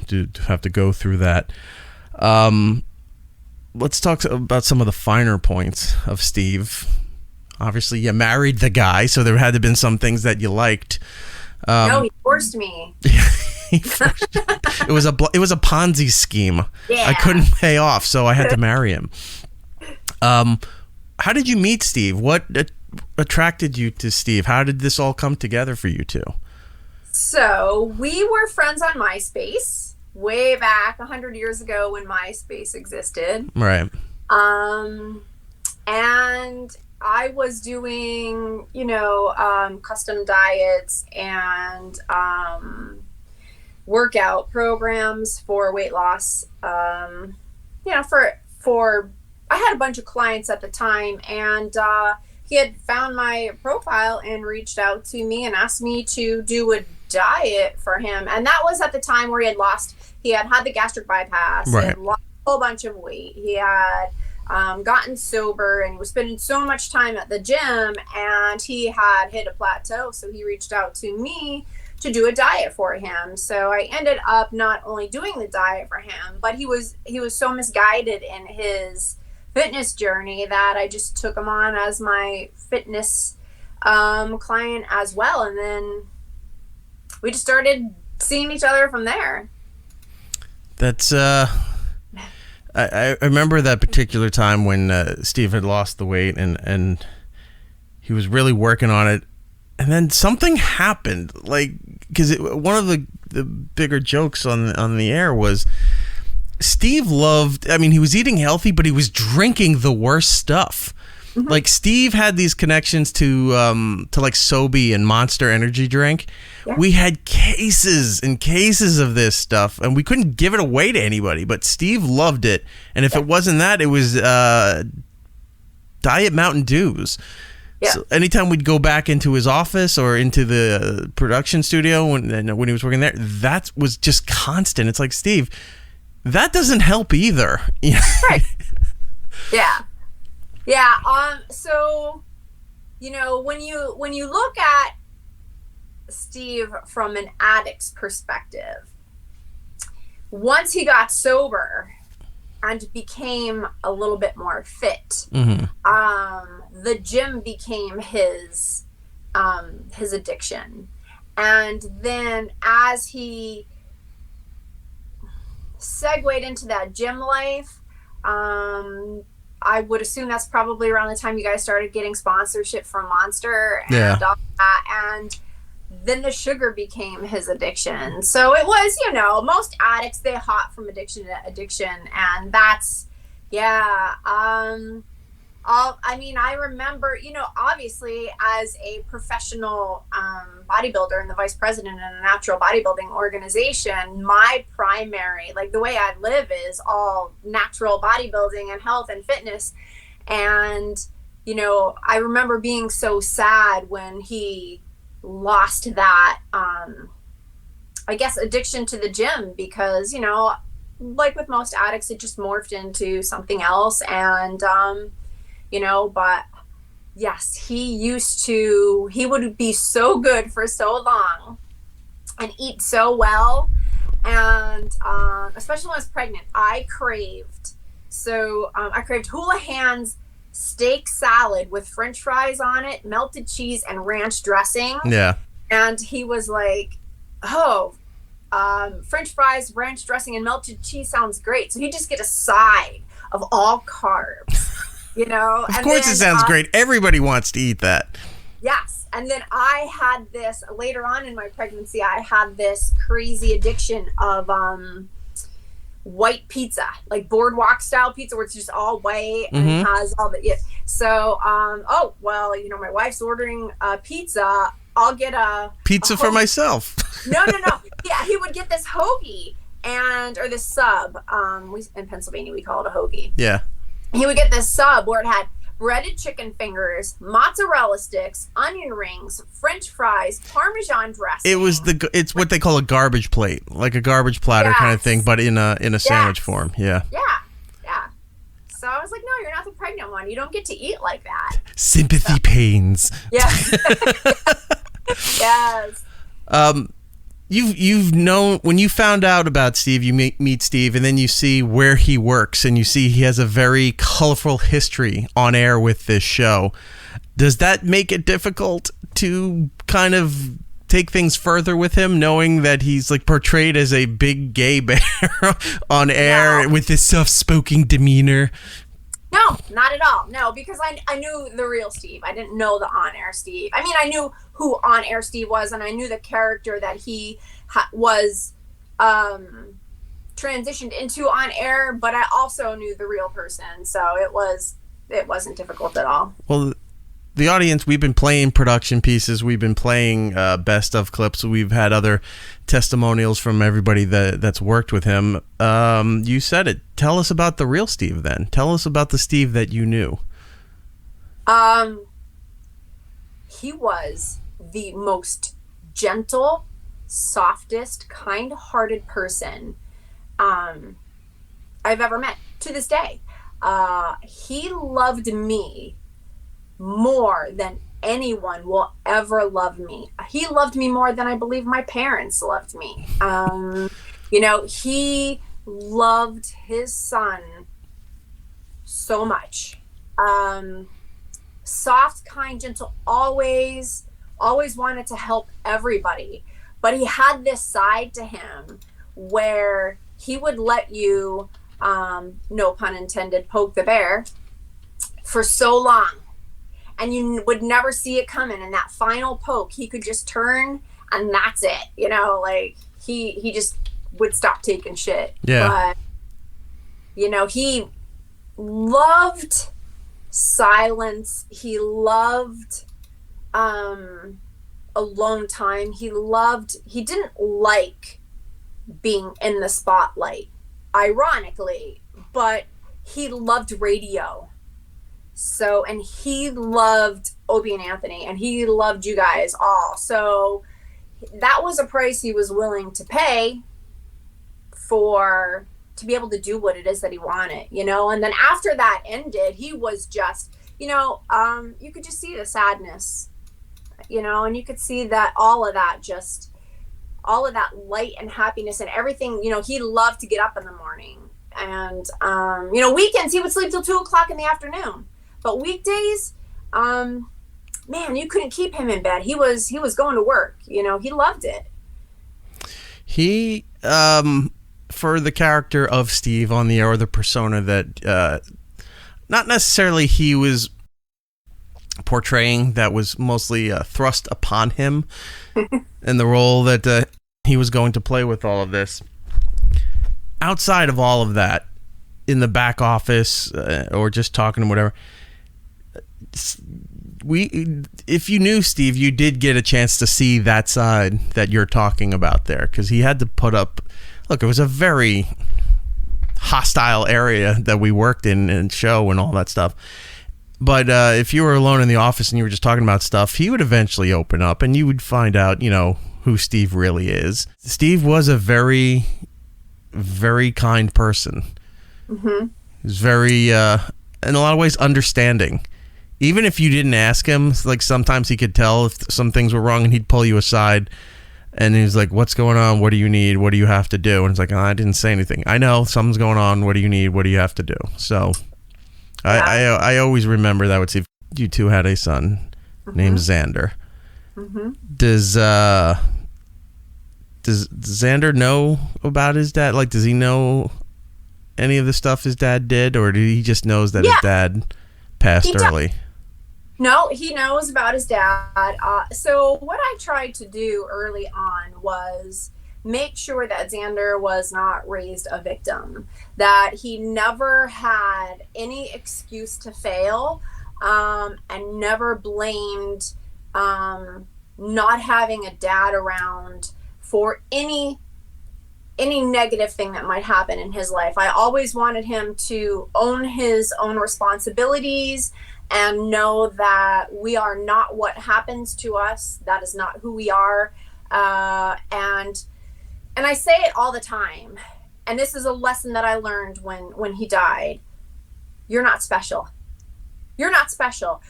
go through that. Let's talk about some of the finer points of Steve. Obviously, you married the guy, so there had to have been some things that you liked. No, he forced me. It was a Ponzi scheme. Yeah. I couldn't pay off, so I had to marry him. How did you meet Steve? What attracted you to Steve? How did this all come together for you two? So we were friends on MySpace way back 100 years ago when MySpace existed. Right. And I was doing, custom diets and workout programs for weight loss. For I had a bunch of clients at the time, and he had found my profile and reached out to me and asked me to do a diet for him. And that was at the time where he had had the gastric bypass, right, and lost a whole bunch of weight. He had gotten sober, and he was spending so much time at the gym, and he had hit a plateau. So he reached out to me to do a diet for him. So I ended up not only doing the diet for him, but he was so misguided in his fitness journey that I just took him on as my fitness client as well. And then we just started seeing each other from there. That's I remember that particular time when Steve had lost the weight and he was really working on it, and then something happened. Like, because one of the bigger jokes on the air was Steve loved. I mean, he was eating healthy, but he was drinking the worst stuff. Mm-hmm. Like, Steve had these connections to like Sobe and Monster Energy drink. Yeah. We had cases and cases of this stuff, and we couldn't give it away to anybody. But Steve loved it, and if it wasn't that, it was Diet Mountain Dews. Yeah. So anytime we'd go back into his office or into the production studio when he was working there, that was just constant. It's like, Steve, that doesn't help either. Right. Yeah. Yeah. So, when you look at Steve from an addict's perspective, once he got sober and became a little bit more fit, mm-hmm, the gym became his addiction. And then as he segued into that gym life, I would assume that's probably around the time you guys started getting sponsorship from Monster and Yeah. all that. And then the sugar became his addiction. So it was, you know, most addicts, they hop from addiction to addiction. And that's, yeah. I mean, I remember, you know, obviously as a professional bodybuilder and the vice president in a natural bodybuilding organization, my primary, like the way I live is all natural bodybuilding and health and fitness. And, you know, I remember being so sad when he lost that, I guess, addiction to the gym to you know, like with most addicts, it just morphed into something else. And, you know, but yes, he would be so good for so long and eat so well. And especially when I was pregnant, I craved Houlihan's steak salad with French fries on it, melted cheese, and ranch dressing. Yeah. And he was like, oh, French fries, ranch dressing, and melted cheese sounds great. So he'd just get a side of all carbs. You know, Of course, it sounds great. Everybody wants to eat that. Yes. And then I had this later on in my pregnancy, I had this crazy addiction of white pizza, like boardwalk style pizza, where it's just all white and has all the, so, oh, well, you know, my wife's ordering a pizza. I'll get a pizza for myself. No. Yeah, he would get this hoagie or this sub. In Pennsylvania, we call it a hoagie. Yeah. He would get this sub where it had breaded chicken fingers, mozzarella sticks, onion rings, French fries, Parmesan dressing. It's what they call a garbage plate, like a garbage platter kind of thing, but in a sandwich form. Yeah. Yeah. So I was like, no, you're not the pregnant one. You don't get to eat like that. Sympathy pains. Yes. Yes. You've known, when you found out about Steve, you meet Steve, and then you see where he works, and you see he has a very colorful history on air with this show. Does that make it difficult to kind of take things further with him, knowing that he's like portrayed as a big gay bear on air with this soft-spoken demeanor? No, not at all. No, because I knew the real Steve. I didn't know the on-air Steve. I mean, I knew who on-air Steve was, and I knew the character that he was transitioned into on-air, but I also knew the real person, so it wasn't difficult at all. Well, the audience, we've been playing production pieces, we've been playing best of clips, we've had other testimonials from everybody that's worked with him. You said it. Tell us about the real Steve then. Tell us about the Steve that you knew. He was the most gentle, softest, kind-hearted person I've ever met to this day. He loved me more than anyone will ever love me. He loved me more than I believe my parents loved me. You know, he loved his son so much. Soft, kind, gentle, always wanted to help everybody. But he had this side to him where he would let you, no pun intended, poke the bear for so long. And you would never see it coming. And that final poke, he could just turn and that's it. You know, like he just would stop taking shit. Yeah. But, you know, he loved silence. He loved alone time. He didn't like being in the spotlight, ironically, but he loved radio. So, and he loved Opie and Anthony, and he loved you guys all. So that was a price he was willing to pay to be able to do what it is that he wanted, you know? And then after that ended, he was just, you know, you could just see the sadness, you know, and you could see that all of that light and happiness and everything, you know, he loved to get up in the morning. And, you know, weekends, he would sleep till 2:00 in the afternoon. But weekdays, man, you couldn't keep him in bed. He was going to work. You know, he loved it. He, for the character of Steve on the air, or the persona that not necessarily he was portraying, that was mostly thrust upon him and the role that he was going to play with all of this. Outside of all of that, in the back office or just talking or whatever, if you knew Steve, you did get a chance to see that side that you're talking about there, because he had to put up. Look, it was a very hostile area that we worked in and show and all that stuff. But if you were alone in the office and you were just talking about stuff, he would eventually open up and you would find out, who Steve really is. Steve was a very, very kind person. Mm-hmm. He was very, in a lot of ways, understanding. Even if you didn't ask him, like sometimes he could tell if some things were wrong and he'd pull you aside. And he's like, what's going on? What do you need? What do you have to do? And it's like, I didn't say anything. I know something's going on. What do you need? What do you have to do? So I always remember that with Steve. You two had a son named Xander. Mm-hmm. Does Xander know about his dad? Like, does he know any of the stuff his dad did? Or did he just knows that his dad passed early? No, he knows about his dad. So what I tried to do early on was make sure that Xander was not raised a victim, that he never had any excuse to fail, and never blamed not having a dad around for any negative thing that might happen in his life. I always wanted him to own his own responsibilities and know that we are not what happens to us. That is not who we are. And I say it all the time. And this is a lesson that I learned when he died. You're not special. You're not special.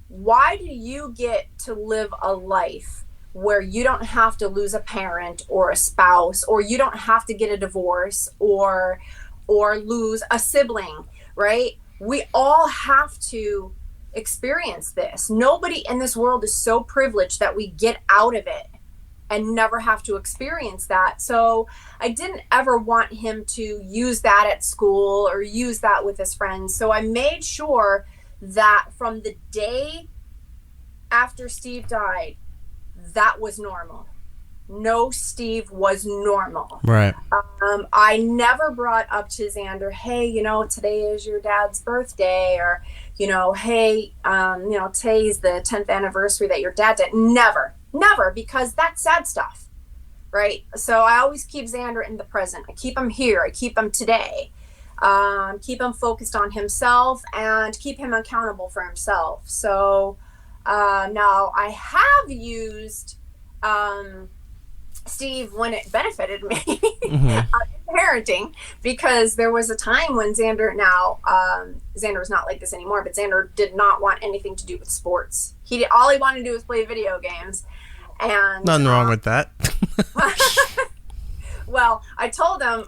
Why do you get to live a life where you don't have to lose a parent or a spouse, or you don't have to get a divorce or lose a sibling, right? We all have to experience this. Nobody in this world is so privileged that we get out of it and never have to experience that. So I didn't ever want him to use that at school or use that with his friends. So I made sure that from the day after Steve died, that was normal. No, Steve was normal. Right. I never brought up to Xander, hey, today is your dad's birthday, or, hey, today's the 10th anniversary that your dad died. Never, because that's sad stuff, right? So I always keep Xander in the present. I keep him here. I keep him today. Keep him focused on himself and keep him accountable for himself. So now I have used Steve when it benefited me in parenting, because there was a time when Xander's not like this anymore, but Xander did not want anything to do with sports. All he wanted to do was play video games. And nothing wrong with that. Well, I told him,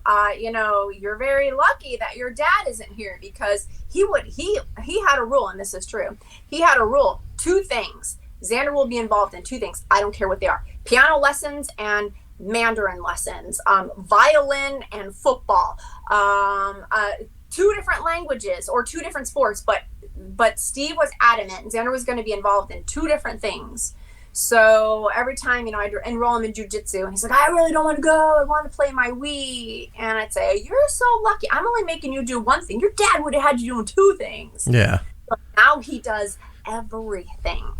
you're very lucky that your dad isn't here, because he had a rule, and this is true. He had a rule, 2 things. Xander will be involved in 2 things. I don't care what they are. Piano lessons and Mandarin lessons, violin and football, 2 different languages or 2 different sports. But Steve was adamant Xander was going to be involved in 2 different things. So every time, I'd enroll him in jiu-jitsu, and he's like, I really don't want to go. I want to play my Wii. And I'd say, you're so lucky. I'm only making you do 1 thing. Your dad would have had you doing 2 things. Yeah. But now he does everything.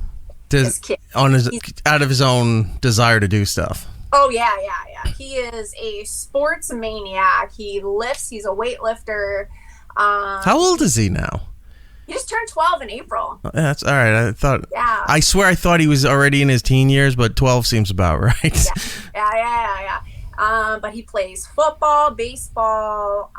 Out of his own desire to do stuff. Oh, yeah. He is a sports maniac. He lifts. He's a weightlifter. How old is he now? He just turned 12 in April. That's all right. Yeah. I swear I thought he was already in his teen years, but 12 seems about right. Yeah. But he plays football, baseball.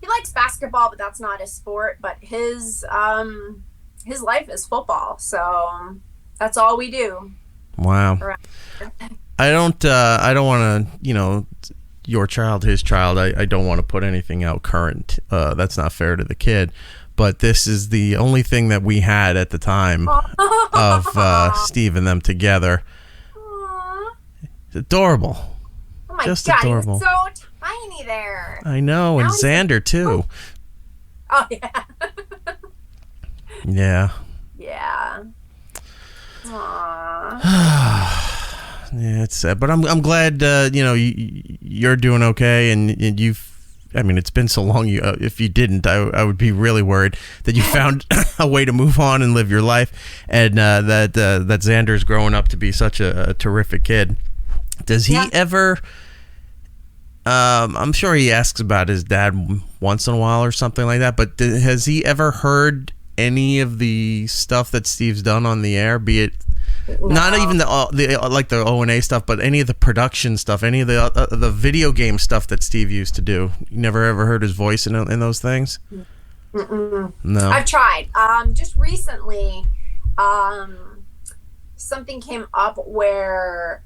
He likes basketball, but that's not his sport. But his life is football, so that's all we do. Wow. I don't want to, your child, his child. I don't want to put anything out current. That's not fair to the kid. But this is the only thing that we had at the time of Steve and them together. Aww. It's adorable. Oh my Just God, adorable. he's so tiny there. I know, and Xander too. Oh yeah. Yeah. Yeah. Aww. Yeah, it's sad, but I'm glad you're doing okay, and you've. I mean, it's been so long. If you didn't, I would be really worried that you found a way to move on and live your life, and that Xander's growing up to be such a terrific kid. Does he ever? I'm sure he asks about his dad once in a while or something like that. But has he ever heard any of the stuff that Steve's done on the air? Be it not even the like the O&A stuff, but any of the production stuff, any of the video game stuff that Steve used to do. You never ever heard his voice in those things? Mm-mm. No. I've tried. Just recently, something came up where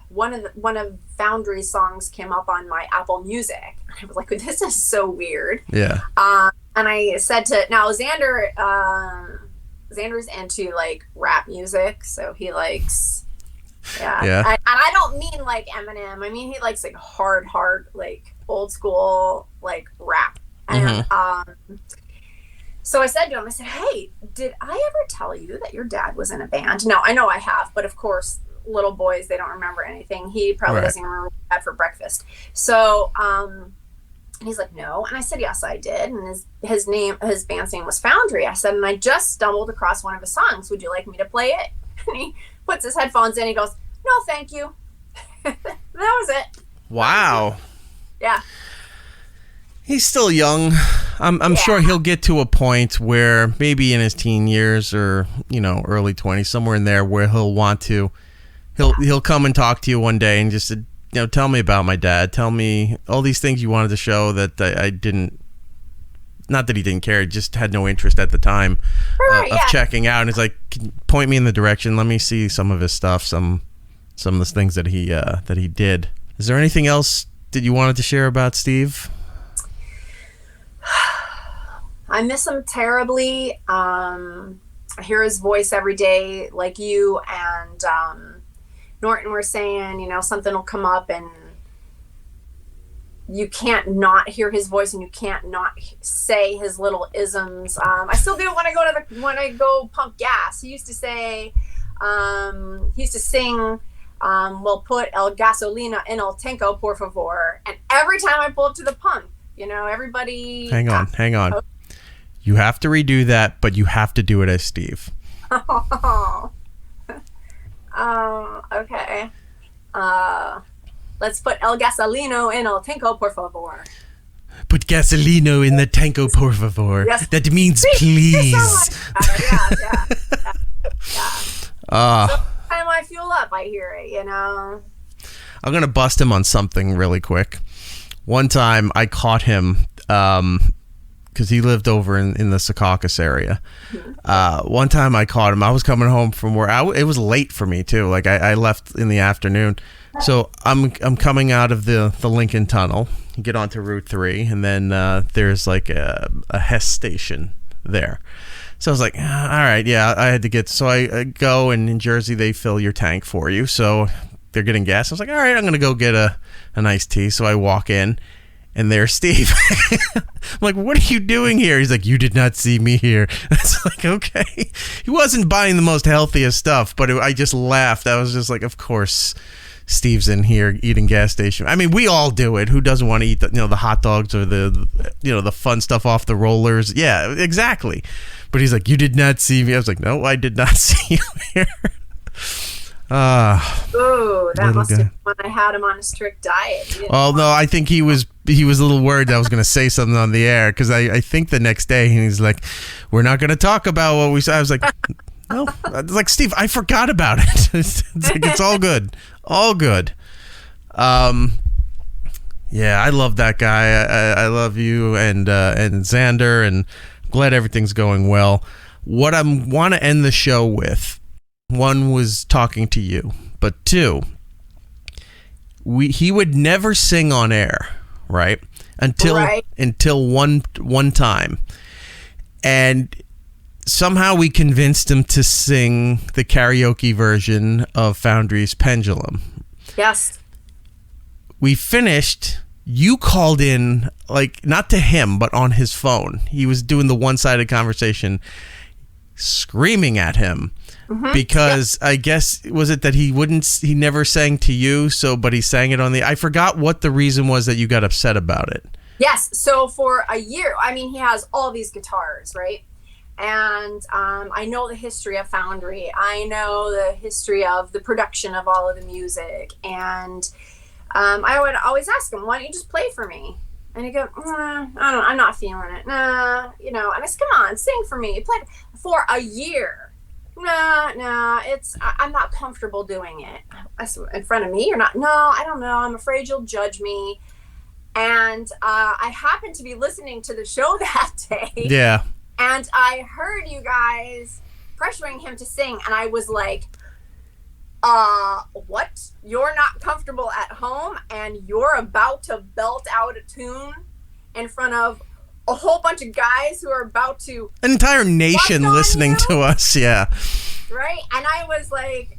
one of Foundry's songs came up on my Apple Music. I was like, this is so weird. Yeah. And I said now Xander's into like rap music, so he likes and I don't mean like Eminem. I mean he likes like hard like old school like rap. And so I said to him, I said, hey, did I ever tell you that your dad was in a band? No, I know I have, but of course little boys, they don't remember anything. He probably doesn't even remember what he had for breakfast. So he's like, no. And I said, yes, I did. And his band's name was Foundry. I said, and I just stumbled across one of his songs. Would you like me to play it? And he puts his headphones in. He goes, no, thank you. That was it. Wow. Yeah. He's still young. I'm sure he'll get to a point where maybe in his teen years or, early 20s, somewhere in there where he'll want to, he'll come and talk to you one day and just tell me about my dad. Tell me all these things you wanted to show that I didn't. Not that he didn't care, he just had no interest at the time of checking out. And he's like, point me in the direction. Let me see some of his stuff, some of the things that he did. Is there anything else that you wanted to share about Steve? I miss him terribly. I hear his voice every day, like you and Norton were saying, something will come up and you can't not hear his voice and you can't not say his little isms. I still do when I go pump gas. He used to say, he used to sing, we'll put el gasolina en el tanco, por favor. And every time I pull up to the pump, everybody. Hang on. You have to redo that, but you have to do it as Steve. Okay. Let's put el gasolino en el tanco, por favor. Put gasolino in the tanco, por favor. Yes. That means please. Yeah. So time I fuel up, I hear it, I'm going to bust him on something really quick. One time I caught him because he lived over in the Secaucus area. One time I caught him. I was coming home from where it was late for me too. Like I left in the afternoon. So I'm coming out of the Lincoln Tunnel. You get onto Route 3 and then there's like a Hess station there. So I was like, all right, yeah, I had to get. So I go, and in Jersey they fill your tank for you. So they're getting gas. I was like, all right, I'm gonna go get an iced tea. So I walk in, and there's Steve. I'm like, what are you doing here? He's like, you did not see me here. It's like, okay. He wasn't buying the most healthiest stuff, but I just laughed. I was just like, of course, Steve's in here eating gas station. I mean, we all do it. Who doesn't want to eat the hot dogs or the fun stuff off the rollers? Yeah, exactly. But he's like, you did not see me. I was like, no, I did not see you here. Ooh, that must have been when I had him on a strict diet. Oh no, I think he was a little worried that I was going to say something on the air, because I think the next day he's like, we're not going to talk about what we said. I was like, no, like, Steve, I forgot about it. It's like, it's all good, all good. Yeah, I love that guy. I love you and Xander, and I'm glad everything's going well. What I want to end the show with. One was talking to you, but two, he would never sing on air, right? Until one time, and somehow we convinced him to sing the karaoke version of Foundry's Pendulum. Yes. We finished. you called in, like, not to him, but on his phone. He was doing the one-sided conversation, screaming at him. Because I guess, was it that he never sang to you, but he sang it on I forgot what the reason was that you got upset about it. Yes. So for a year, I mean, he has all these guitars, right? And I know the history of Foundry. I know the history of the production of all of the music. And I would always ask him, why don't you just play for me? And he'd go, I don't know, I'm not feeling it. Nah, and I said, come on, sing for me. Play for a year. Nah, I'm not comfortable doing it. I said, in front of me? You're not? No, I don't know. I'm afraid you'll judge me. And I happened to be listening to the show that day. Yeah. And I heard you guys pressuring him to sing. And I was like, what? You're not comfortable at home and you're about to belt out a tune in front of a whole bunch of guys who are about to... An entire nation listening to us, yeah. Right? And I was like,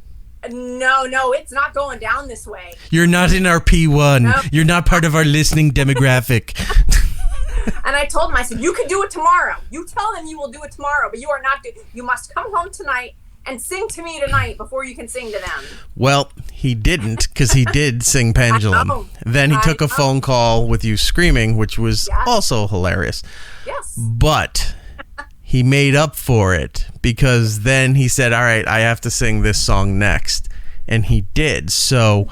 no, it's not going down this way. You're not in our P1. Nope. You're not part of our listening demographic. And I told him, I said, you can do it tomorrow. You tell them you will do it tomorrow, but you are not. You must come home tonight and sing to me tonight before you can sing to them. Well, he didn't, because he did sing Pendulum. Then he took a phone call with you screaming, which was also hilarious. Yes. But he made up for it, because then he said, all right, I have to sing this song next. And he did. So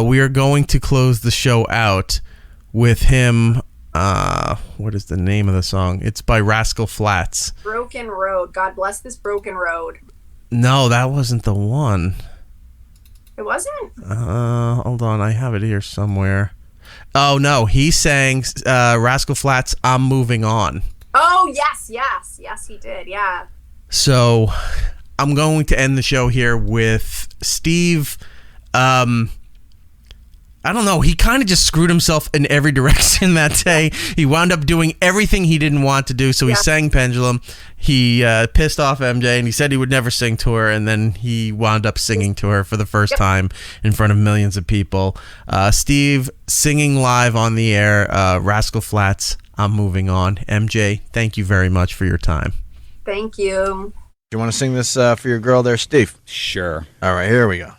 we are going to close the show out with him. What is the name of the song? It's by Rascal Flatts. Broken Road. God bless this broken road. No, that wasn't the one. It wasn't? Hold on. I have it here somewhere. Oh, no. He sang Rascal Flatts' I'm Moving On. Oh, yes, he did, yeah. So I'm going to end the show here with Steve. I don't know. He kind of just screwed himself in every direction that day. He wound up doing everything he didn't want to do. So he sang Pendulum. He pissed off MJ, and he said he would never sing to her. And then he wound up singing to her for the first time in front of millions of people. Steve singing live on the air. Rascal Flatts, I'm Moving On. MJ, thank you very much for your time. Thank you. Do you want to sing this for your girl there, Steve? Sure. All right, here we go.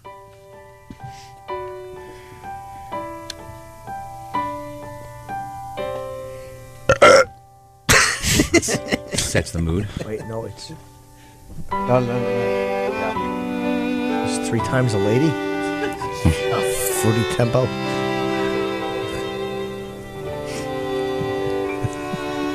Sets the mood. Wait, no, it's... No. Yeah. It's 3 times a lady. Fruity tempo.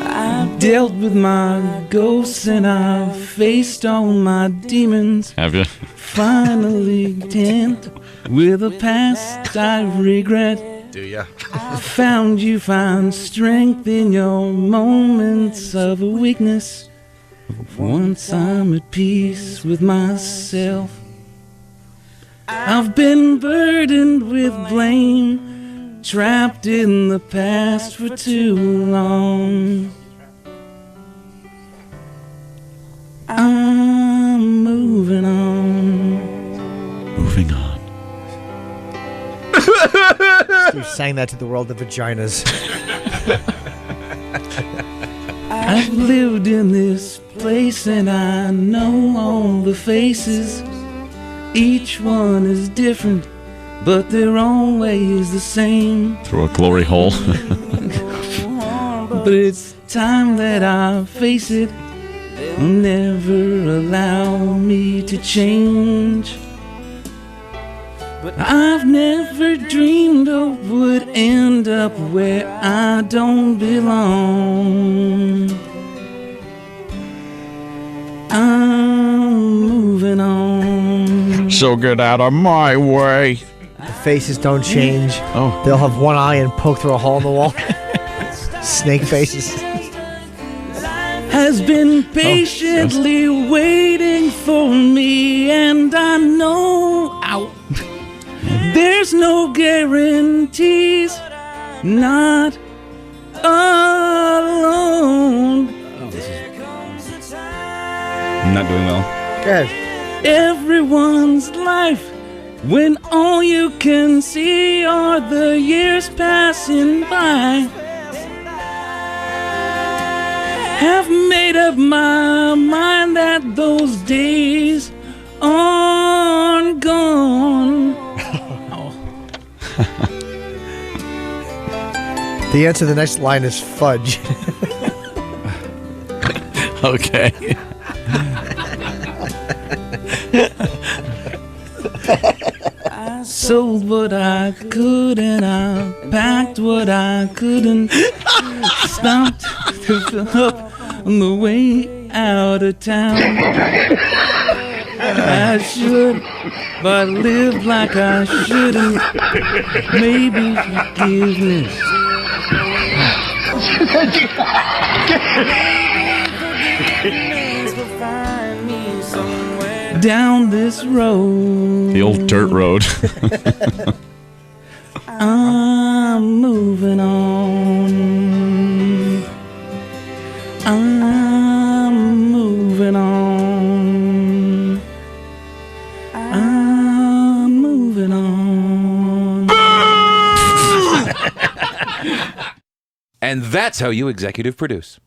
I've dealt with my ghosts and I've faced all my demons. Have you? Finally content with a past I regret. Do ya? I found you find strength in your moments of weakness. Once I'm at peace with myself. I've been burdened with blame, trapped in the past for too long. I'm moving on. Moving on. Steve sang that to the world of vaginas. I've lived in this place and I know all the faces. Each one is different, but they're always the same. Through a glory hole. But it's time that I face it. They'll never allow me to change. But I've never dreamed I would end up where I don't belong. I'm moving on. So get out of my way. The faces don't change. Oh. They'll have one eye and poke through a hole in the wall. Snake faces. Has been patiently waiting for me, and I know there's no guarantees, not alone. I'm not doing well. Good. Everyone's life when all you can see are the years passing by. Have made up my mind that those days are gone. The answer to the next line is fudge. Okay. I sold what I could and I packed what I couldn't. Stopped to fill up on the way out of town. I should, but lived like I shouldn't. Maybe forgiveness. Down this road. The old dirt road. I'm moving on. I'm moving on. I'm moving on. And that's how you executive produce.